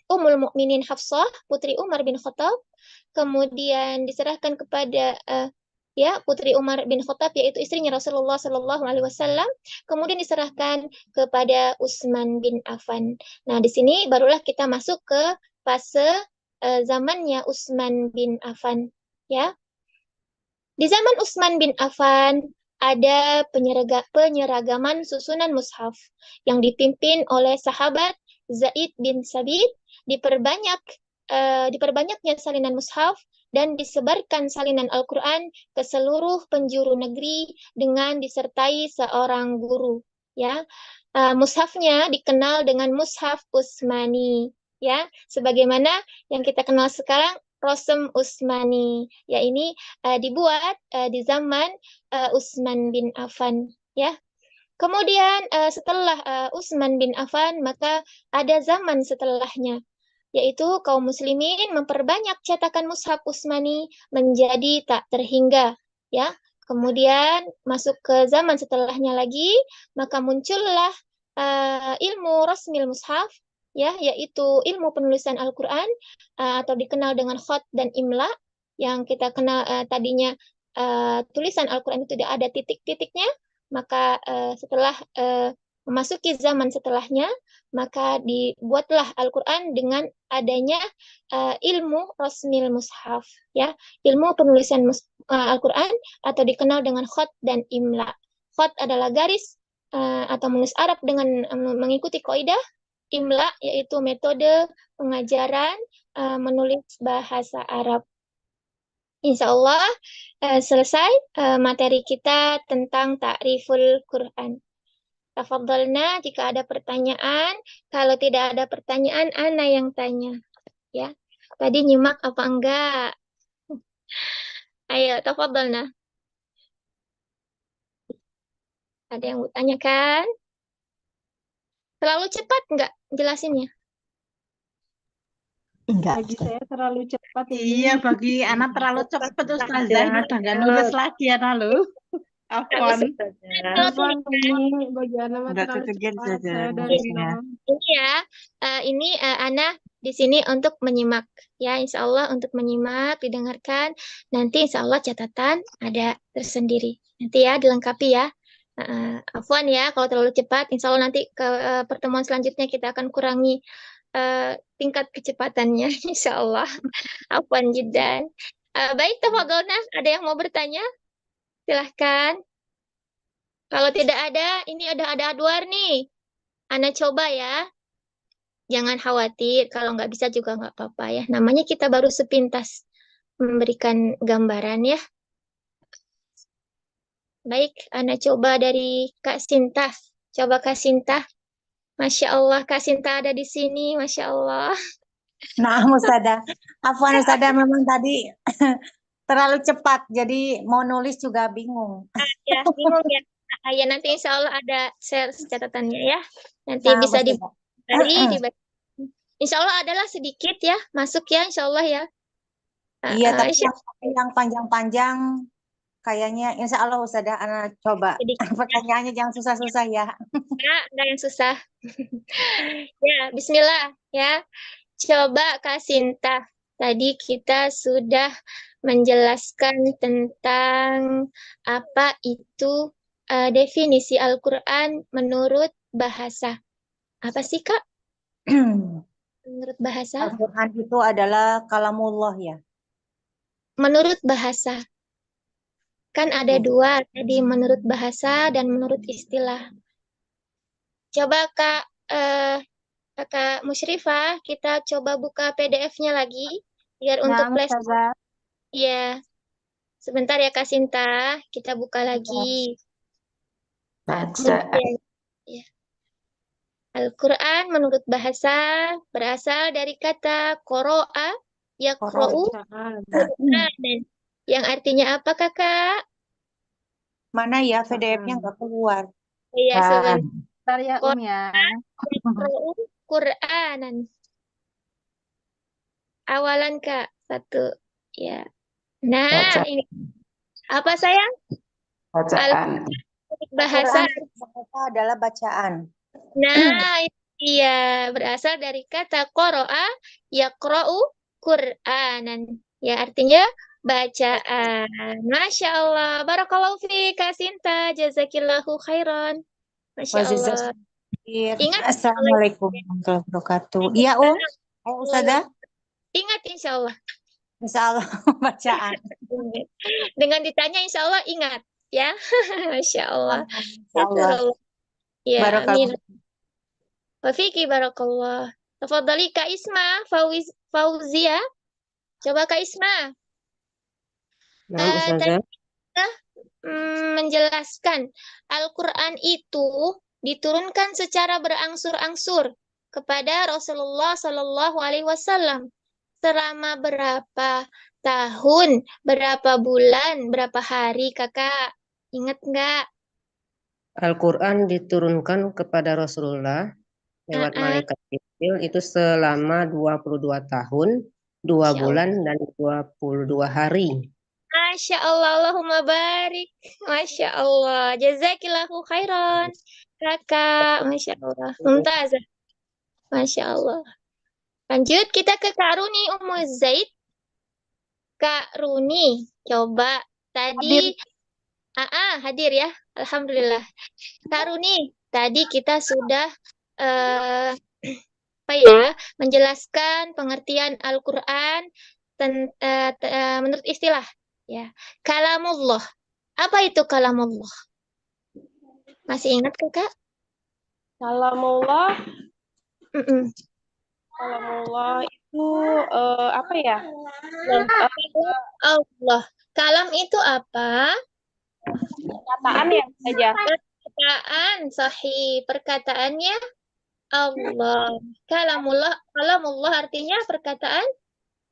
Ummul Mukminin Hafsah, putri Umar bin Khattab. Kemudian diserahkan kepada ya putri Umar bin Khattab yaitu istrinya Rasulullah Shallallahu Alaihi Wasallam. Kemudian diserahkan kepada Utsman bin Affan. Nah di sini barulah kita masuk ke fase zamannya Utsman bin Affan. Ya, di zaman Utsman bin Affan ada penyeragaman susunan mushaf yang dipimpin oleh sahabat Zaid bin Sabit, diperbanyaknya salinan mushaf dan disebarkan salinan Al-Quran ke seluruh penjuru negeri dengan disertai seorang guru. Ya, mushafnya dikenal dengan mushaf Utsmani. Ya, sebagaimana yang kita kenal sekarang Rosem Utsmani. Ya, ini dibuat di zaman Utsman bin Affan. Ya. Kemudian setelah Utsman bin Affan, maka ada zaman setelahnya, yaitu kaum muslimin memperbanyak cetakan mushaf Utsmani menjadi tak terhingga. Ya, kemudian masuk ke zaman setelahnya lagi, maka muncullah ilmu rasmil mushaf, ya, yaitu ilmu penulisan Al-Quran atau dikenal dengan khat dan imla, yang kita kenal tadinya tulisan Al-Quran itu tidak ada titik-titiknya. Maka setelah memasuki zaman setelahnya, maka dibuatlah Al-Quran dengan adanya ilmu rasmil mushaf, ya, ilmu penulisan Al-Quran atau dikenal dengan khat dan imla. Khat adalah garis atau menulis Arab dengan mengikuti kaidah. Imla yaitu metode pengajaran menulis bahasa Arab. Insya Allah selesai materi kita tentang ta'riful Quran. Tafadhalna jika ada pertanyaan. Kalau tidak ada pertanyaan, Ana yang tanya. Ya, tadi nyimak apa enggak? Ayo, tafadhalna. Ada yang mau tanyakan? Terlalu cepat nggak jelasinnya? Enggak. Bagi saya terlalu cepat ini. Iya, bagi anak terlalu cepat Ustazah. Udah nggak nulis lagi anak lu. Afwan. Kalau Afwan, ini bagi anak mah Nggak terlalu kekejar cepat. Ustazah Saya dari nulisnya. nol. ini ya, ini Ana di sini untuk menyimak ya, insya Allah untuk menyimak, didengarkan. Nanti insya Allah catatan ada tersendiri. Nanti ya dilengkapi ya. Afwan ya, kalau terlalu cepat, insya Allah nanti ke pertemuan selanjutnya kita akan kurangi tingkat kecepatannya, insya Allah. Afwan jiddan. Baik, tafadholna, ada yang mau bertanya? Silahkan. Kalau tidak ada, ini ada Adwar nih. Ana coba ya. Jangan khawatir, kalau nggak bisa juga nggak apa-apa ya. Namanya kita baru sepintas memberikan gambaran ya. Baik, Ana coba dari Kak Sinta. Coba Kak Sinta. Masya Allah, Kak Sinta ada di sini. Masya Allah. Nah, Ustazah. Afwan Ustazah, memang tadi terlalu cepat, jadi mau nulis juga bingung. Ya, bingung ya. Ya, nanti insya Allah ada share catatannya ya. Nanti Nah, bisa Ustazah. dibaca. Insya Allah adalah sedikit ya. Masuk ya, insya Allah ya. Iya, tapi Insya yang panjang-panjang kayaknya insya Allah Ustazah, Ana coba. sedikit. Pertanyaannya jangan susah-susah ya. Enggak yang susah. Ya, bismillah ya. Coba Kak Sinta. Tadi kita sudah menjelaskan tentang apa itu definisi Al-Quran menurut bahasa. Apa sih Kak menurut bahasa? Al-Quran itu adalah kalamullah ya. Menurut bahasa. Kan ada dua tadi, menurut bahasa dan menurut istilah. Coba Kak Kakak Musyrifah, kita coba buka PDF-nya lagi biar untuk Nah, flash. Ustazah. Ya, sebentar ya Kak Sinta, kita buka lagi. Ya. Al-Quran menurut bahasa berasal dari kata qoro'a, yaqro'u, Qur'anan. Yang artinya apa Kakak? Mana ya PDF-nya nggak keluar. Iya, Bentar ya, ya. Yaqro'u Qur'anan. Awalan Kak, satu. Ya. Nah, ini apa sayang? Bacaan. Bahasa. Bahasa adalah bacaan. Nah, iya, berasal dari kata qoro'a, yaqro'u Qur'anan. Ya, artinya bacaan. Masya Allah. Barakallahu fi Kak Sinta. Jazakillahu khairan. Masya Allah. Ingat, Assalamualaikum warahmatullahi wabarakatuh. Iya, Ayo, Ustazah. ingat insya Allah. Insya Allah bacaan. Dengan ditanya insya Allah ingat. Ya, Masya Allah. Insya Allah. Ya, amin. Barakallah. Wafiki barakallah. Tafadhali Kak Isma, Fauzia. Coba Kak Isma. Tadi kita menjelaskan Al-Quran itu diturunkan secara berangsur-angsur kepada Rasulullah Shallallahu Alaihi Wasallam selama berapa tahun, berapa bulan, berapa hari, Kakak? Ingat nggak? Al-Quran diturunkan kepada Rasulullah lewat malaikat Jibril itu selama 22 tahun, 2 bulan dan 22 hari. Masya Allah, Allahumma barik. Masya Allah. Jazakillahu khairan. Kakak, Masya Allah. Mumtazah. Masya Allah. Lanjut, kita ke Kak Runi Ummu Zaid. Kak Runi, coba tadi. Hadir ya. Alhamdulillah. Kak Runi, tadi kita sudah menjelaskan pengertian Al-Quran menurut istilah. Ya, kalamullah. Apa itu kalamullah? Masih ingat Kakak? Kalamullah. Kalamullah itu apa ya? Allah. Kalam itu apa? Perkataan ya saja. Perkataan sahih. Perkataannya Allah. Kalamullah artinya perkataan?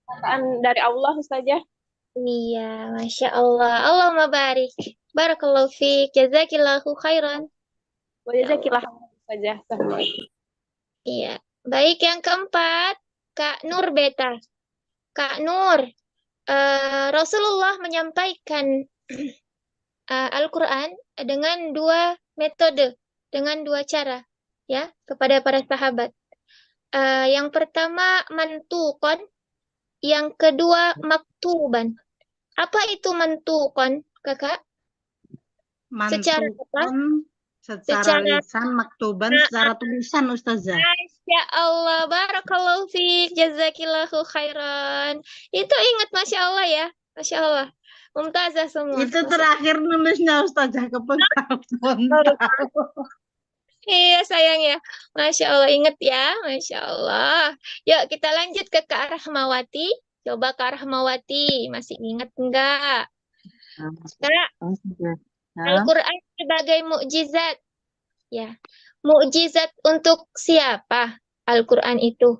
Perkataan dari Allah saja. Iya, Masya Allah. Allahumma barik. Barakallahu fiik. Jazakillahu khairan. Wa jazakillah saja. Iya. Baik, yang keempat, Kak Nur Beta. Kak Nur, Rasulullah menyampaikan Al-Quran dengan dua metode, dengan dua cara, ya, kepada para sahabat. Yang pertama mantukon, yang kedua maktuban. Apa itu mantukon, Kakak? Secara apa? Mantukan secara Secara lisan, maktuban secara tulisan Ustazah. Masya Allah, barakallahu fiik, jazakillahu khairan. Itu ingat Masya Allah ya, Masya Allah. Mumtazah semua. Itu terakhir nulisnya Ustazah kepengetahuan. Iya sayang ya, Masya Allah ingat ya, Masya Allah. Yuk kita lanjut ke Kak Rahmawati. Coba Kak Rahmawati, masih ingat enggak? Kak, Al-Quran sebagai mukjizat. Ya, mukjizat untuk siapa Al-Quran itu?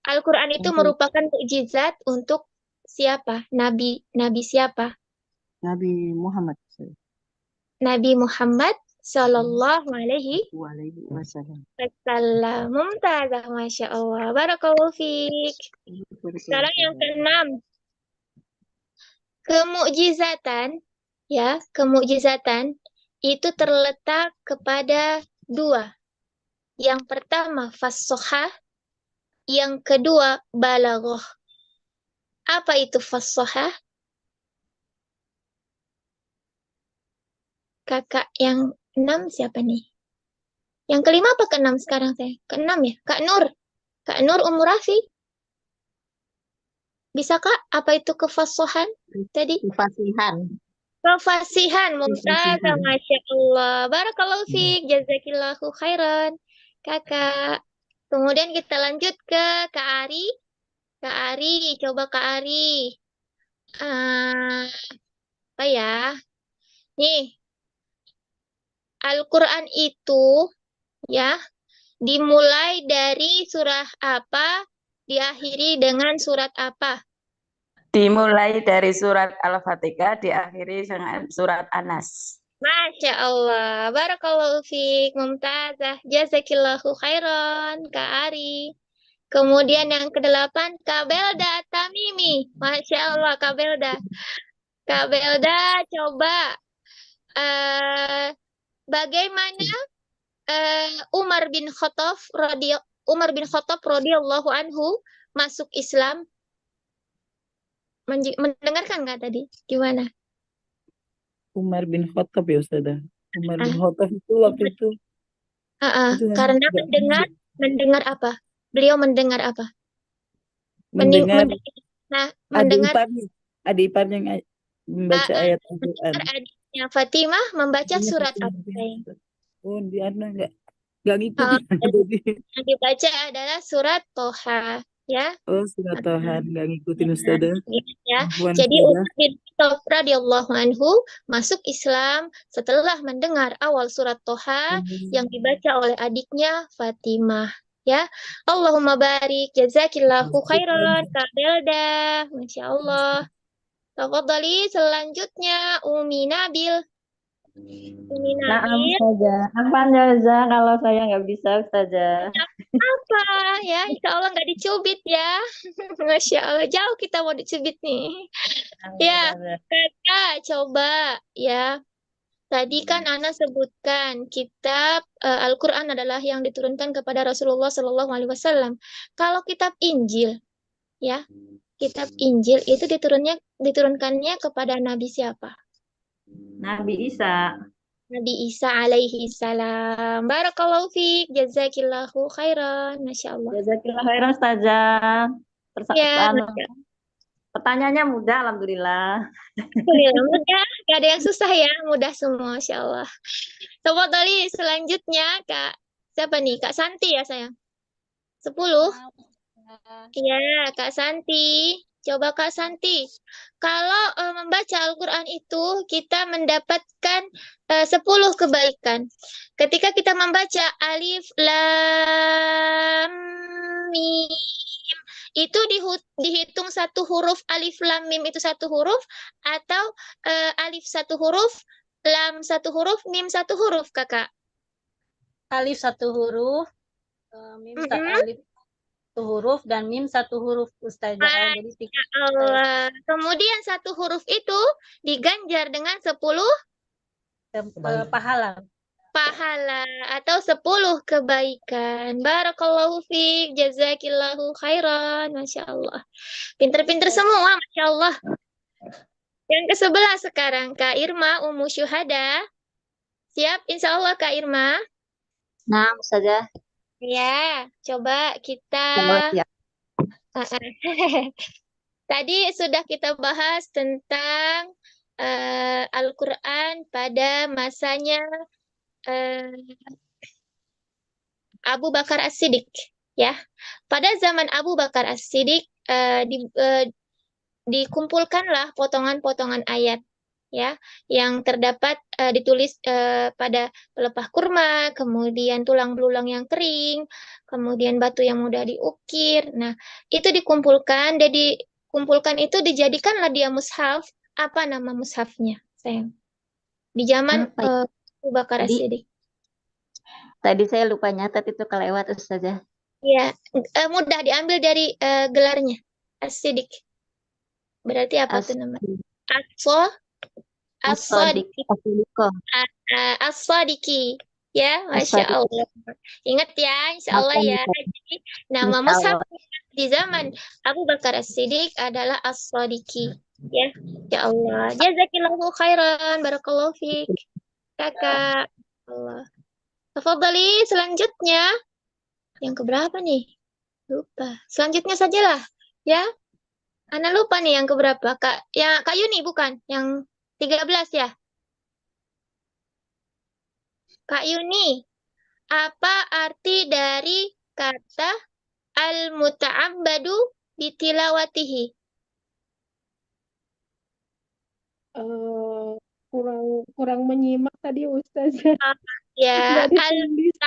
Al-Quran itu merupakan mukjizat untuk siapa? Nabi siapa? Nabi Muhammad Nabi Muhammad Sallallahu Alaihi wasallam. Wasallam. Mumtazah, Masya Allah. Barakallahu fiik. Sekarang yang keenam. Kemukjizatan, ya, kemukjizatan itu terletak kepada dua. Yang pertama fasohah, yang kedua balaghah. Apa itu fasohah? Kakak yang 6 siapa nih? Yang kelima apa keenam sekarang saya? Keenam ya? Kak Nur. Kak Nur Umur Rafi. Bisa Kak? Apa itu kefasohan tadi? Kefasihan. Kefasihan, Mumtazah, Masya Allah. Barakallahu fiik, jazakillahu khairan. Kakak. Kemudian kita lanjut ke Kak Ari. Kak Ari, coba Kak Ari. Apa ya? Nih, Al-Quran itu ya dimulai dari surah apa, diakhiri dengan surat apa? Dimulai dari surat Al-Fatihah, diakhiri dengan surat An-Nas. Masya Allah, barakallahu fiik, Mumtazah, jazakillahu khairan, Kak Ari. Kemudian yang ke-8, Kak Belda Tamimi. Masya Allah, Kak Belda. Kak Belda, coba bagaimana Umar bin Khattab radhiyallahu anhu masuk Islam? Mendengarkan nggak tadi? Gimana? Umar bin Khattab ya Ustazah. Umar bin Khattab itu waktu itu Karena mendengar apa? Beliau mendengar apa? mendengar Mendengar adik ipar yang membaca ayat Al-Quran. adiknya Fatimah membaca surat apa? Oh, dia enggak ngikutin. Yang dibaca adalah surat Toha, ya. Oh, surat Tuhan nggak ngikutin Ustazah. Ya. Jadi Umar bin Khattab radhiyallahu anhu masuk Islam setelah mendengar awal surat Toha yang dibaca oleh adiknya Fatimah. Ya, Allahumma barik, jazakillahu khairan, Kak Belda, Masya Allah. Tafadhali selanjutnya Umi Nabil. Umi Nabil. Ustazah. Apa Ustazah kalau saya nggak bisa Ustazah? Apa ya? Insya Allah nggak dicubit ya. Masya Allah, jauh kita mau dicubit nih. Ya, Kakak coba ya. Tadi kan Ana sebutkan kitab Al-Quran adalah yang diturunkan kepada Rasulullah Shallallahu Alaihi Wasallam. Kalau kitab Injil, ya, kitab Injil itu diturunkannya kepada Nabi siapa? Nabi Isa. Nabi Isa alaihi salam. Barakallahu fiik, jazakillahu khairan, Masya Allah. Jazakillah khairan Ustazah. Ya, Pertanyaannya mudah, alhamdulillah. Alhamdulillah, mudah. Gak ada yang susah ya, mudah semua, Masya Allah. Sobat Doli, selanjutnya Kak, siapa nih? Kak Santi ya sayang? 10? Iya, Kak Santi. Coba Kak Santi. Kalau membaca Al-Quran itu, kita mendapatkan 10 kebaikan. Ketika kita membaca Alif, Lam, Mim, itu dihitung satu huruf alif lam mim itu satu huruf atau alif satu huruf, lam satu huruf, mim satu huruf, Kakak? Alif satu huruf, alif satu huruf dan mim satu huruf, Ustazah. Jadi Ya Allah. Kemudian satu huruf itu diganjar dengan 10 pahala. pahala atau 10 kebaikan. Barakallahu fiik, jazakillahu khairan. Masya Allah. Pinter-pinter semua, Masya Allah. Yang ke-11 sekarang, Kak Irma, Ummu Syuhada. Siap, insya Allah, Kak Irma. Nah, Ustazah. Ya, coba kita... Ya. Tadi sudah kita bahas tentang Al-Quran pada masanya Abu Bakar As-Siddiq, ya. Pada zaman Abu Bakar As-Siddiq dikumpulkanlah potongan-potongan ayat, ya, yang terdapat ditulis pada pelepah kurma, kemudian tulang belulang yang kering, kemudian batu yang mudah diukir. Nah, itu dikumpulkan, dan dikumpulkan itu dijadikanlah dia mushaf. Apa nama mushafnya, sayang? Di zaman Abu Bakar As-Siddiq. Tadi saya lupa nyatet itu kelewat, Ustazah. Ya, mudah diambil dari gelarnya. As-Siddiq. Berarti apa tuh namanya? As-Sadiqi. Ya, Masya Allah. Ingat ya, insya Allah ya. Jadi, nama mushaf di zaman Abu Bakar As-Siddiq adalah As-Sadiqi. Ya, ya Allah. Jazakillahu khairan. Barakallahu fiik. Kakak. Allah. Tafadhali selanjutnya. Yang keberapa nih? Lupa. Selanjutnya sajalah. Ya. Ana lupa nih yang keberapa. Kak Yuni bukan? Yang 13 ya? Kak Yuni, apa arti dari kata al-muta'abbadu bitilawatihi? Kurang menyimak tadi Ustazah. Ya, Nggak ditulis.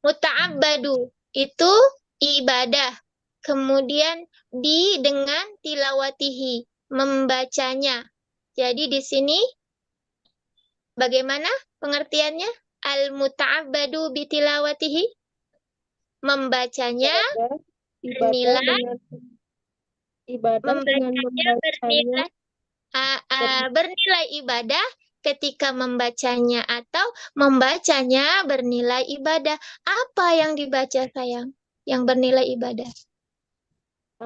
muta'abbadu itu ibadah. Kemudian dengan tilawatihi, membacanya. Jadi di sini bagaimana pengertiannya? Al-muta'abbadu bitilawatihi, membacanya bernilai ibadah ketika membacanya, atau membacanya bernilai ibadah. Apa yang dibaca, sayang? Yang bernilai ibadah?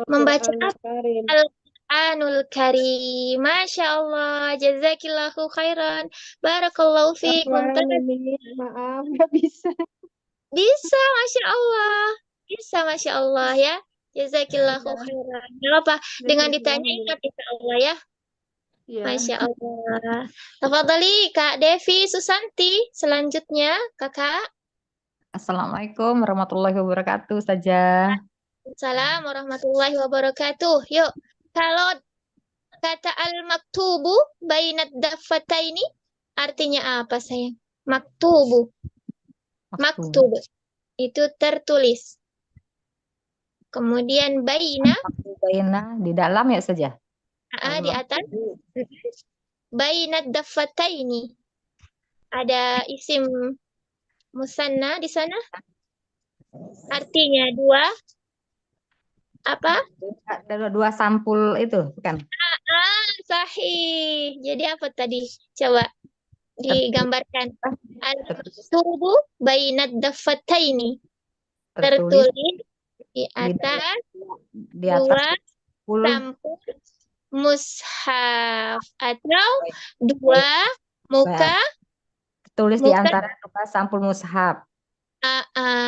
Membaca Al-Quranul Karim. Masya Allah. Jazakillahu khairan. Barakallahu fiik. Maaf, nggak bisa. Bisa, Masya Allah. Bisa, Masya Allah ya. Jazakillahu khairan. Gak apa, dengan ditanya ingat insya Allah ya. Masya Allah. Tafadhali Kak Devi Susanti. Selanjutnya Kakak. Assalamualaikum warahmatullahi wabarakatuh, Ustazah. Assalamualaikum warahmatullahi wabarakatuh. Yuk, kalau kata al-maktubu bainad daffataini artinya apa, sayang? Maktubu. Maktub itu tertulis. Kemudian baina di dalam ya, Ustazah? Di atas. Bainad daffataini. Ada isim musanna di sana. Artinya dua. Apa? Ada dua sampul itu, bukan? Sahih. Jadi apa tadi? Coba digambarkan. Al-maktubu bainad daffataini. Tertulis di atas dua sampul mushaf, atau dua muka tulis di antara dua sampul mushaf.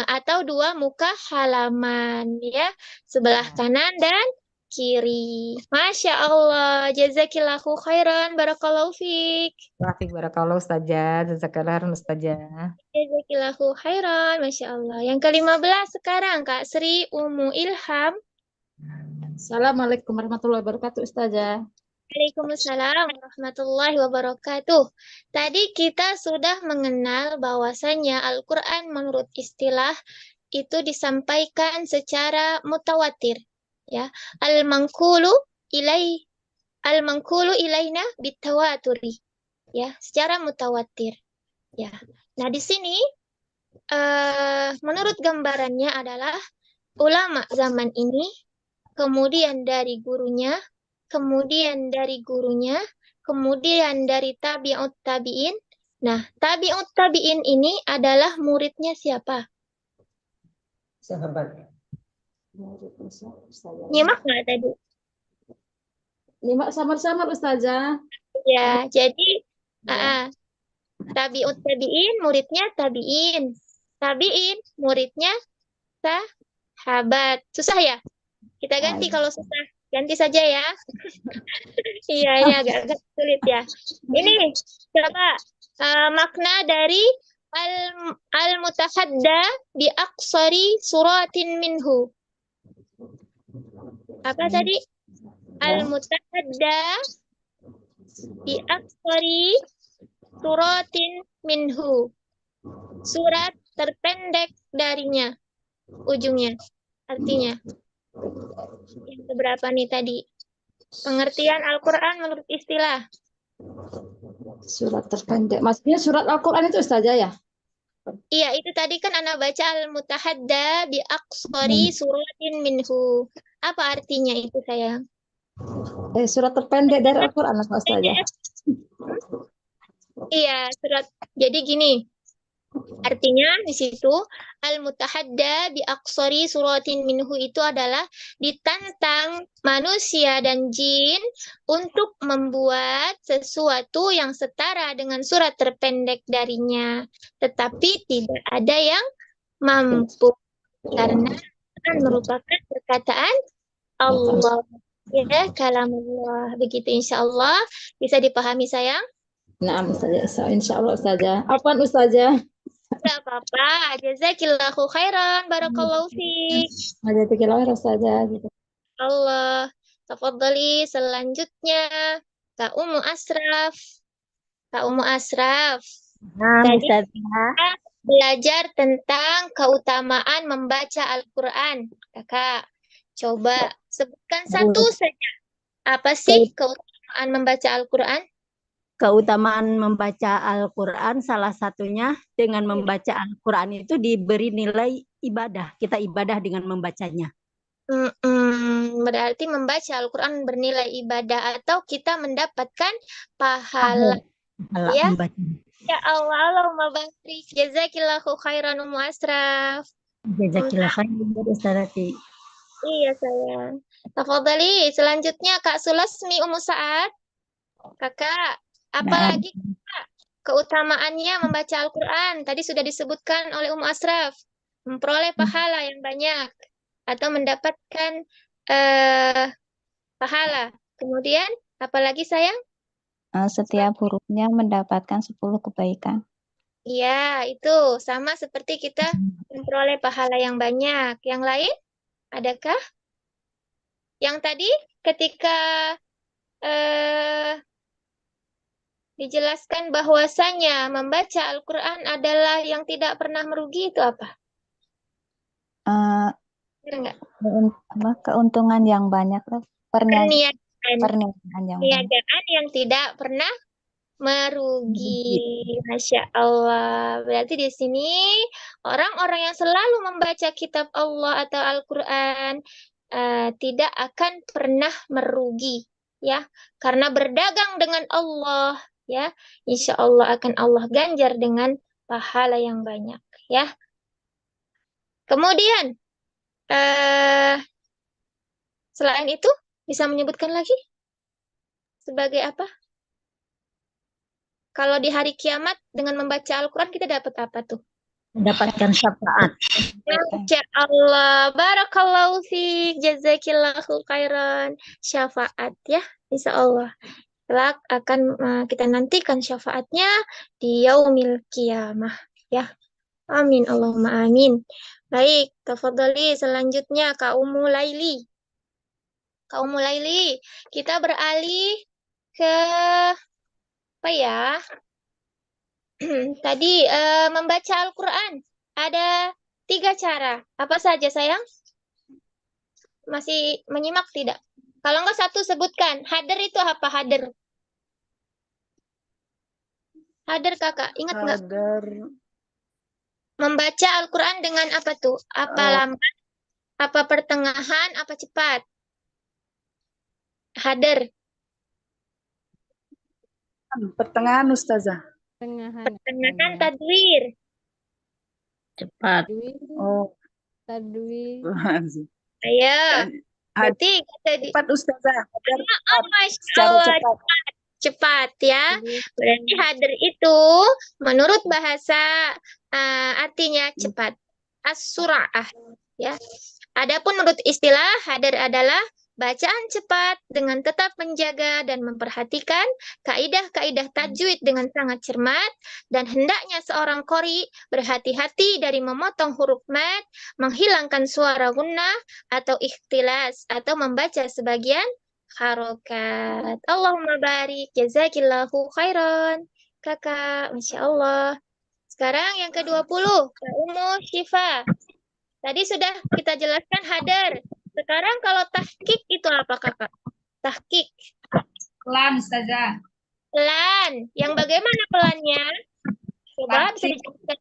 Atau dua muka halaman, ya, sebelah kanan dan kiri. Masya Allah. Jazakillahu khairan. Barakallahu fiik. Barakallahu Ustazah. Jazakallahu Ustazah. Jazakillahu khairan. Masya Allah. Yang ke-15 sekarang Kak Sri Ummu Ilham. Assalamualaikum warahmatullahi wabarakatuh, Ustazah. Waalaikumsalam warahmatullahi wabarakatuh. Tadi kita sudah mengenal bahwasanya Al-Quran menurut istilah itu disampaikan secara mutawatir, ya. Al-manqulu ilaina bitawaturi, ya, secara mutawatir, ya. Nah, di sini menurut gambarannya adalah ulama zaman ini, kemudian dari gurunya, kemudian dari gurunya, kemudian dari tabi'ut tabi'in. Nah, tabi'ut tabi'in ini adalah muridnya siapa? Sahabat. Nyimak nggak tadi? Nyimak samar-samar Ustazah. Ya, jadi tabi'ut tabi'in, muridnya tabi'in. Tabi'in, muridnya sahabat. Susah ya? Kita ganti kalau susah. Ganti saja ya. Iya, ini agak sulit ya. Ini coba makna dari al-mutahadda bi aqsari suratin minhu. Apa tadi? Al-mutahadda bi aqsari suratin minhu. Surat terpendek darinya. Ujungnya. Artinya. Yang keberapa nih tadi? Pengertian Al-Quran menurut istilah. Surat terpendek. Maksudnya surat Al-Quran itu Ustazah ya? Iya, itu tadi kan anak baca al-mutahadda bi aqsari suratin minhu. Apa artinya itu, sayang? Surat terpendek dari Al-Quran Ustazah. Iya, surat. Jadi gini. Artinya di situ al-mutahadda bi aqsari suratin minhu itu adalah ditantang manusia dan jin untuk membuat sesuatu yang setara dengan surat terpendek darinya, tetapi tidak ada yang mampu karena akan merupakan perkataan Allah, ya, kalamullah. Begitu, insya Allah bisa dipahami, sayang. Nah, Ustazah, insya Allah Ustazah. Apaan Ustazah? Tidak apa-apa. Jazakillahu khairan. Barakallahu fiik. Ada pikiran Ustazah gitu. Allah. Tafadhali selanjutnya. Kak Umu Asraf. Kak Umu Asraf. Tadi kita belajar tentang keutamaan membaca Al-Quran. Kakak, coba sebutkan satu saja. Apa sih keutamaan membaca Al-Quran? Keutamaan membaca Al-Quran salah satunya dengan membaca Al-Quran itu diberi nilai ibadah. Kita ibadah dengan membacanya. Berarti membaca Al-Quran bernilai ibadah atau kita mendapatkan pahala. Ya, ya Allah, Allahumma barik. Jazakillahu khairan Ummu Asraf. Jazakillah khairan Ustazati. Iya, sayang. Tafadhali, selanjutnya Kak Sulasmi Ummu Sa'ad. Kakak, apalagi Kak, keutamaannya membaca Al-Quran? Tadi sudah disebutkan oleh Ummu Asraf. Memperoleh pahala yang banyak atau mendapatkan pahala. Kemudian, apalagi sayang? Setiap hurufnya mendapatkan 10 kebaikan. Iya, itu sama seperti kita memperoleh pahala yang banyak. Yang lain, adakah? Yang tadi ketika dijelaskan bahwasanya membaca Al-Quran adalah yang tidak pernah merugi, itu apa? Keuntungan yang banyak, perniagaan perniagaan yang tidak pernah merugi. Masya Allah. Berarti di sini orang-orang yang selalu membaca kitab Allah atau Al-Quran tidak akan pernah merugi, ya, karena berdagang dengan Allah, ya, insya Allah akan Allah ganjar dengan pahala yang banyak, ya. Kemudian selain itu bisa menyebutkan lagi sebagai apa? Kalau di hari kiamat dengan membaca Al-Quran kita dapat apa tuh? Mendapatkan syafaat. Masya Allah, barakallahu fiik, jazakillahu khairan. Syafaat, ya, insya Allah. Kelak akan kita nantikan syafaatnya di yaumil kiamah, ya. Amin, Allahumma amin. Baik, tafadhali selanjutnya Kak Ummu Laili. Kak Ummu Laili, kita beralih ke apa ya? Tadi membaca Al-Quran. Ada 3 cara. Apa saja sayang? Masih menyimak tidak? Kalau enggak satu sebutkan. Hadir itu apa hadir? Hadir kakak, ingat nggak? Agar Membaca Al-Quran dengan apa tuh? Apa lambat? Apa pertengahan? Apa cepat? Hadir. pertengahan Ustazah. Pertengahan tadwir. Cepat. Oh, Tadwir. Ayo. Berarti tadi. cepat Ustazah. Agar Oh, Masya secara Allah. cepat. Cepat ya. Berarti hadir itu menurut bahasa artinya cepat. As-sura'ah ya. Adapun menurut istilah hadir adalah bacaan cepat dengan tetap menjaga dan memperhatikan kaidah-kaidah tajwid dengan sangat cermat, dan hendaknya seorang qori berhati-hati dari memotong huruf mad, menghilangkan suara gunnah atau ikhtilas, atau membaca sebagian harokat. Allahumma barik, jazakillahu khairan. Kakak, Masya Allah. Sekarang yang ke-20, Kak Umu Syifa. Tadi sudah kita jelaskan hadir. Sekarang kalau tahqiq itu apa kakak? Tahqiq. Pelan, Ustazah. Pelan. Yang bagaimana pelannya? Coba bisa dijelaskan.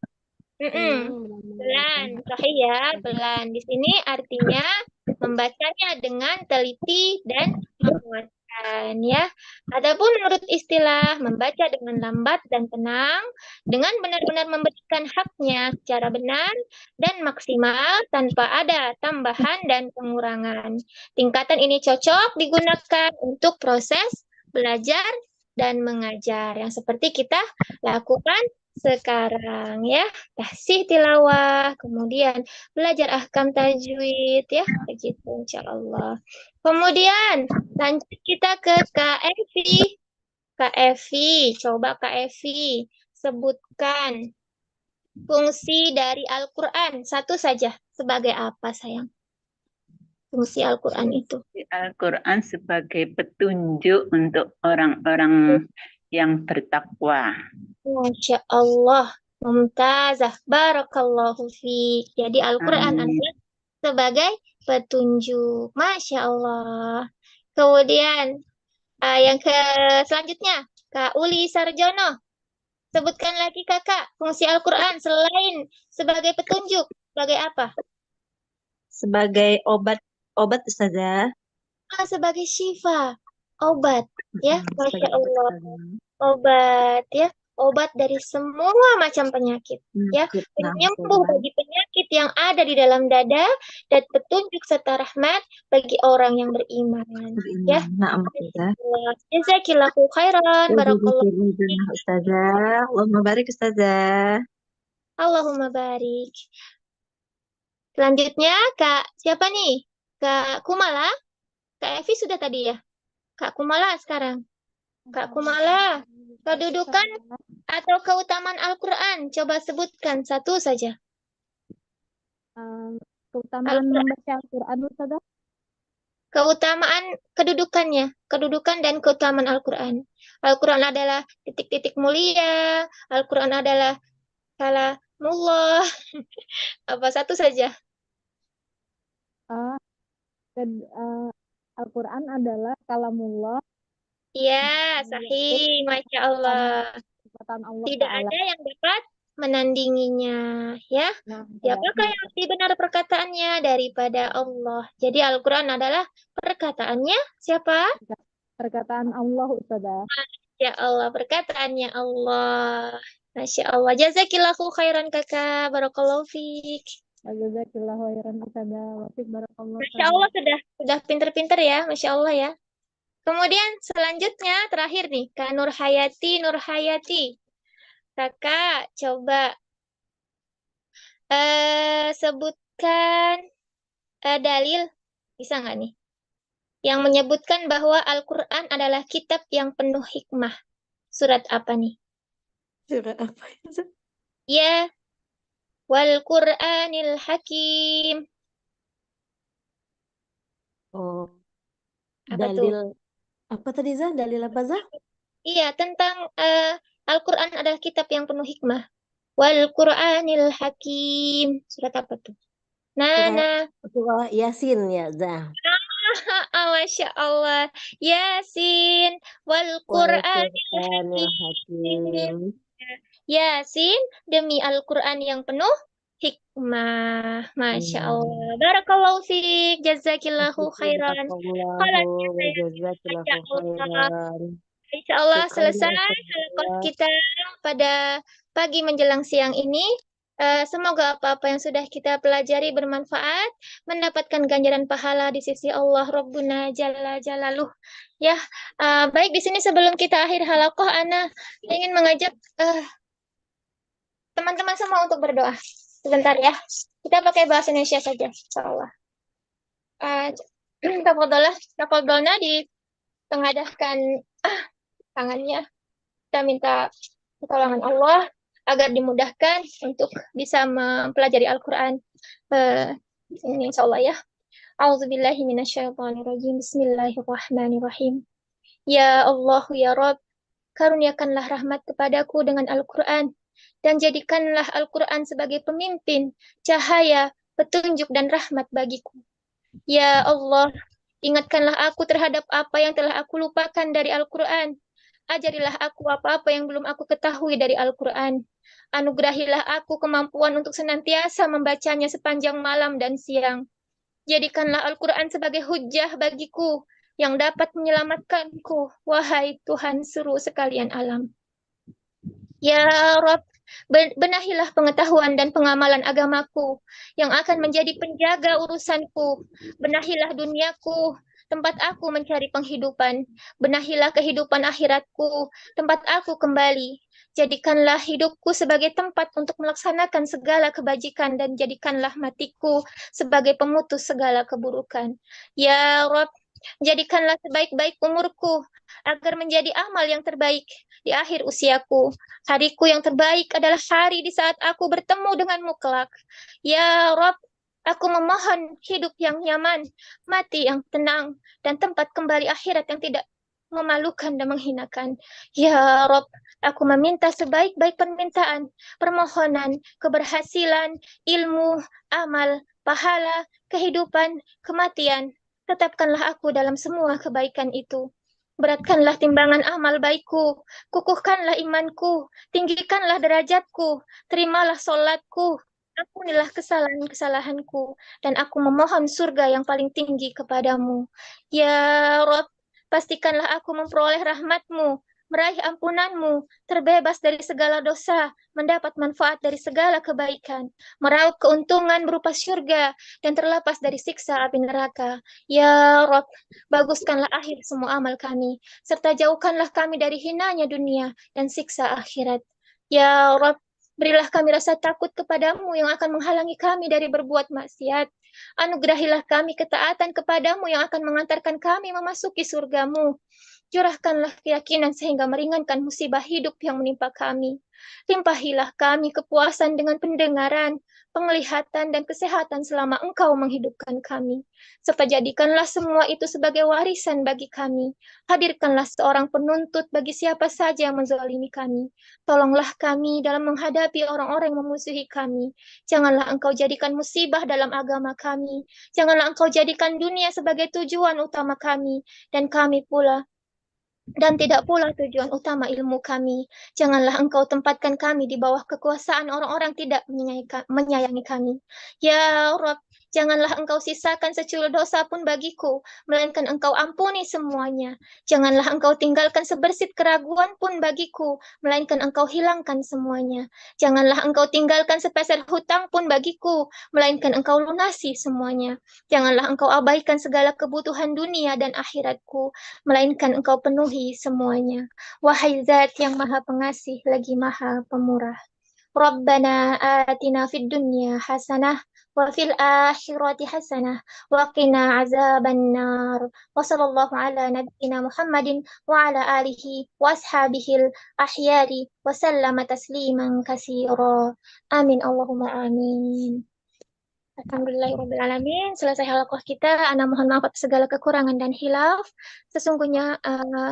Pelan. Sahih ya, pelan. Di sini artinya membacanya dengan teliti dan menguatkan ya. Adapun menurut istilah membaca dengan lambat dan tenang dengan benar-benar memberikan haknya secara benar dan maksimal tanpa ada tambahan dan pengurangan. Tingkatan ini cocok digunakan untuk proses belajar dan mengajar yang seperti kita lakukan sekarang ya. Tahsih tilawah, kemudian belajar ahkam tajwid ya, begitu insyaallah. Kemudian lanjut kita ke Kak Evi. Kak Evi, coba Kak Evi sebutkan fungsi dari Al-Qur'an satu saja. Sebagai apa sayang? Fungsi Al-Qur'an itu. Al-Quran sebagai petunjuk untuk orang-orang yang bertakwa. Masya Allah, mumtazah, barakallahu fiik. Jadi Al-Quran adalah sebagai petunjuk. Masya Allah. Kemudian yang selanjutnya, Kak Uli Sarjono. Sebutkan lagi kakak, fungsi Al-Quran selain sebagai petunjuk, sebagai apa? Sebagai obat Ustazah. Sebagai syifa, obat. Ya, Masya Allah. Obat ya, obat dari semua macam penyakit ya, penyembuh bagi penyakit yang ada di dalam dada dan petunjuk serta rahmat bagi orang yang beriman ya. Jazakillahu khairan, barakallahu fiik. Ustazah, Allahumma barik Ustazah. Allahumma barik. Selanjutnya Kak siapa nih? Kak Kumala? Kak Evi sudah tadi ya? Kak Kumala sekarang. Kak Kumala, kedudukan atau keutamaan Al-Quran, coba sebutkan satu saja. Keutamaan membaca Al-Quran, Ustazah? Keutamaan kedudukannya, kedudukan dan keutamaan Al-Quran. Al-Quran adalah titik-titik mulia, Al-Quran adalah kalamullah. Apa satu saja? Al-Quran adalah kalamullah. Ya, sahih, Masya Allah. Tidak ada yang dapat menandinginya, ya. Siapakah yang lebih benar perkataannya daripada Allah? Jadi Al-Quran adalah perkataannya siapa? Perkataan Allah, Ustazah. Ya Allah, perkataannya Allah. Masya Allah. Jazakillahu khairan kakak. Barakallahu fiik. Jazakillahu khairan Ustazah. Barakallahu. Masya Allah sudah pinter-pinter ya. Masya Allah ya. Kemudian selanjutnya terakhir nih, Kak Nur Hayati. Kakak coba sebutkan dalil, bisa nggak nih? Yang menyebutkan bahwa Al-Quran adalah kitab yang penuh hikmah. Surat apa nih? Surat apa itu? Ya, wal Qur'anil Hakim. Oh, Apa dalil apa tadi Zah? Dalil apa Zah? Iya, tentang Al-Quran adalah kitab yang penuh hikmah. wal Qur'anil Hakim. Surat apa tuh? Nana. Surah Yasin ya, Zah. Masya Allah. Yasin wal Wal Qur'anil Qur'anil Hakim. Hakim. Yasin demi Al-Quran yang penuh hikmah. Masya Allah. Barakallahu fiik. Jazakillahu khairan. Khalas ya Wa sayang. jazakillahu Masya Allah. khairan. Insya Allah Syukran selesai ya halaqah Ustazah. kita pada pagi menjelang siang ini. Semoga apa-apa yang sudah kita pelajari bermanfaat, mendapatkan ganjaran pahala di sisi Allah Rabbuna Jalla Jalaluh. Ya, baik di sini sebelum kita akhir halaqah, Ana ingin mengajak teman-teman semua untuk berdoa. Sebentar ya, kita pakai bahasa Indonesia saja, insyaallah. Tafadhalna ditengadahkan tangannya. Kita minta pertolongan Allah agar dimudahkan untuk bisa mempelajari Al-Quran ini insyaallah ya. A'udzubillahi minasyaitonirrajim. Bismillahirrahmanirrahim. Ya Allah ya Rabb, karuniakanlah rahmat kepadaku dengan Al-Quran dan jadikanlah Al-Quran sebagai pemimpin, cahaya, petunjuk dan rahmat bagiku. Ya Allah, ingatkanlah aku terhadap apa yang telah aku lupakan dari Al-Quran. Ajarilah aku apa-apa yang belum aku ketahui dari Al-Quran. Anugerahilah aku kemampuan untuk senantiasa membacanya sepanjang malam dan siang. Jadikanlah Al-Quran sebagai hujjah bagiku yang dapat menyelamatkanku, wahai Tuhan seru sekalian alam. Ya Rabb, benahilah pengetahuan dan pengamalan agamaku yang akan menjadi penjaga urusanku. Benahilah duniaku, tempat aku mencari penghidupan. Benahilah kehidupan akhiratku, tempat aku kembali. Jadikanlah hidupku sebagai tempat untuk melaksanakan segala kebajikan dan jadikanlah matiku sebagai pemutus segala keburukan. Ya Rabb, jadikanlah sebaik-baik umurku agar menjadi amal yang terbaik di akhir usiaku. Hariku yang terbaik adalah hari di saat aku bertemu denganmu kelak. Ya Rabb, aku memohon hidup yang nyaman, mati yang tenang, dan tempat kembali akhirat yang tidak memalukan dan menghinakan. Ya Rabb, aku meminta sebaik-baik permintaan, permohonan, keberhasilan, ilmu, amal, pahala, kehidupan, kematian. Tetapkanlah aku dalam semua kebaikan itu. Beratkanlah timbangan amal baikku, kukuhkanlah imanku, tinggikanlah derajatku, terimalah solatku, ampunilah kesalahan-kesalahanku, dan aku memohon surga yang paling tinggi kepadamu. Ya Rabb, pastikanlah aku memperoleh rahmat-Mu, meraih ampunan-Mu, terbebas dari segala dosa, mendapat manfaat dari segala kebaikan, meraup keuntungan berupa surga, dan terlepas dari siksa api neraka. Ya Rabb, baguskanlah akhir semua amal kami, serta jauhkanlah kami dari hinanya dunia dan siksa akhirat. Ya Rabb, berilah kami rasa takut kepadamu yang akan menghalangi kami dari berbuat maksiat. Anugerahilah kami ketaatan kepadamu yang akan mengantarkan kami memasuki surgamu. Curahkanlah keyakinan sehingga meringankan musibah hidup yang menimpa kami. Limpahilah kami kepuasan dengan pendengaran, penglihatan, dan kesehatan selama Engkau menghidupkan kami. Serta jadikanlah semua itu sebagai warisan bagi kami. Hadirkanlah seorang penuntut bagi siapa saja yang menzalimi kami. Tolonglah kami dalam menghadapi orang-orang yang memusuhi kami. Janganlah Engkau jadikan musibah dalam agama kami. Janganlah Engkau jadikan dunia sebagai tujuan utama kami. Dan tidak pula tujuan utama ilmu kami. Janganlah Engkau tempatkan kami di bawah kekuasaan orang-orang tidak menyayangi kami. Ya Rabb, janganlah Engkau sisakan secuil dosa pun bagiku, melainkan Engkau ampuni semuanya. Janganlah Engkau tinggalkan sebersit keraguan pun bagiku, melainkan Engkau hilangkan semuanya. Janganlah Engkau tinggalkan sepeser hutang pun bagiku, melainkan Engkau lunasi semuanya. Janganlah Engkau abaikan segala kebutuhan dunia dan akhiratku, melainkan Engkau penuhi semuanya. Wahai Zat yang Maha Pengasih lagi Maha Pemurah. Rabbana atina fid dunya hasanah wa fil akhirati hasanah wa qina azaban nar. Wa sallallahu ala nabiyyina Muhammadin wa ala alihi wa ashabihil ahyari wa sallama tasliman katsira. Amin Allahumma amin. Alhamdulillahirrahmanirrahim. Selesai halakoh kita, Ana mohon maaf atas segala kekurangan dan hilaf. Sesungguhnya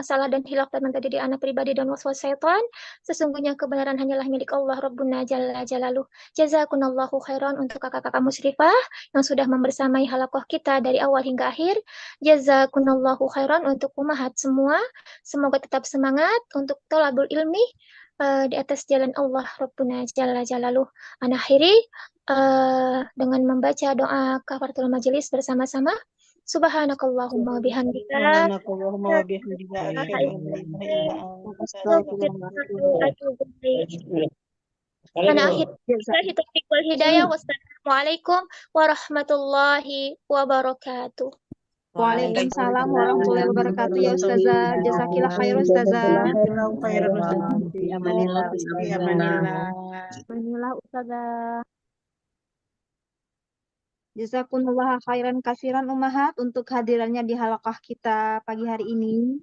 salah dan hilaf datang dari diri Ana pribadi dan waswas syaitan. Sesungguhnya kebenaran hanyalah milik Allah Rabbuna Jalla Jalaluh. Jazakunallahu khairan untuk kakak-kakak musyrifah yang sudah membersamai halakoh kita dari awal hingga akhir. Jazakunallahu khairan untuk umahat semua. Semoga tetap semangat untuk thalabul ilmi di atas jalan Allah Rabbuna Jalla Jalaluh. Ana akhiri dengan membaca doa kafaratul majelis bersama-sama. Subhanakallahumma bihamdika. Subhanakallahumma wa bihamdika asyhadu an la ilaha illa anta astaghfiruka Ana akhiri taufiq wal hidayah. Wassalamualaikum warahmatullahi wabarakatuh. Waalaikumsalam warahmatullahi wabarakatuh ya Ustazah. Jazakillah khair Ustazah. Amanillah. Alhamdulillah Ustazah. Jazakumullah khairan kasiran Ummahat untuk hadirannya di halaqah kita pagi hari ini.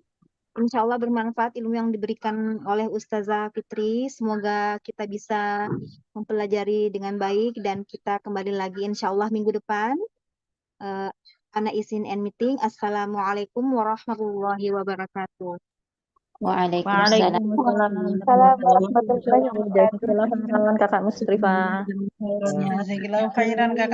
Insya Allah bermanfaat ilmu yang diberikan oleh Ustazah Fitri. Semoga kita bisa mempelajari dengan baik dan kita kembali lagi insya Allah minggu depan. Ana izin and meeting. Assalamualaikum warahmatullahi wabarakatuh. Waalaikumsalam. Waalaikumsalam warahmatullahi wabarakatuh. Kakak musyrifah. Jazakallahu khairan kakak.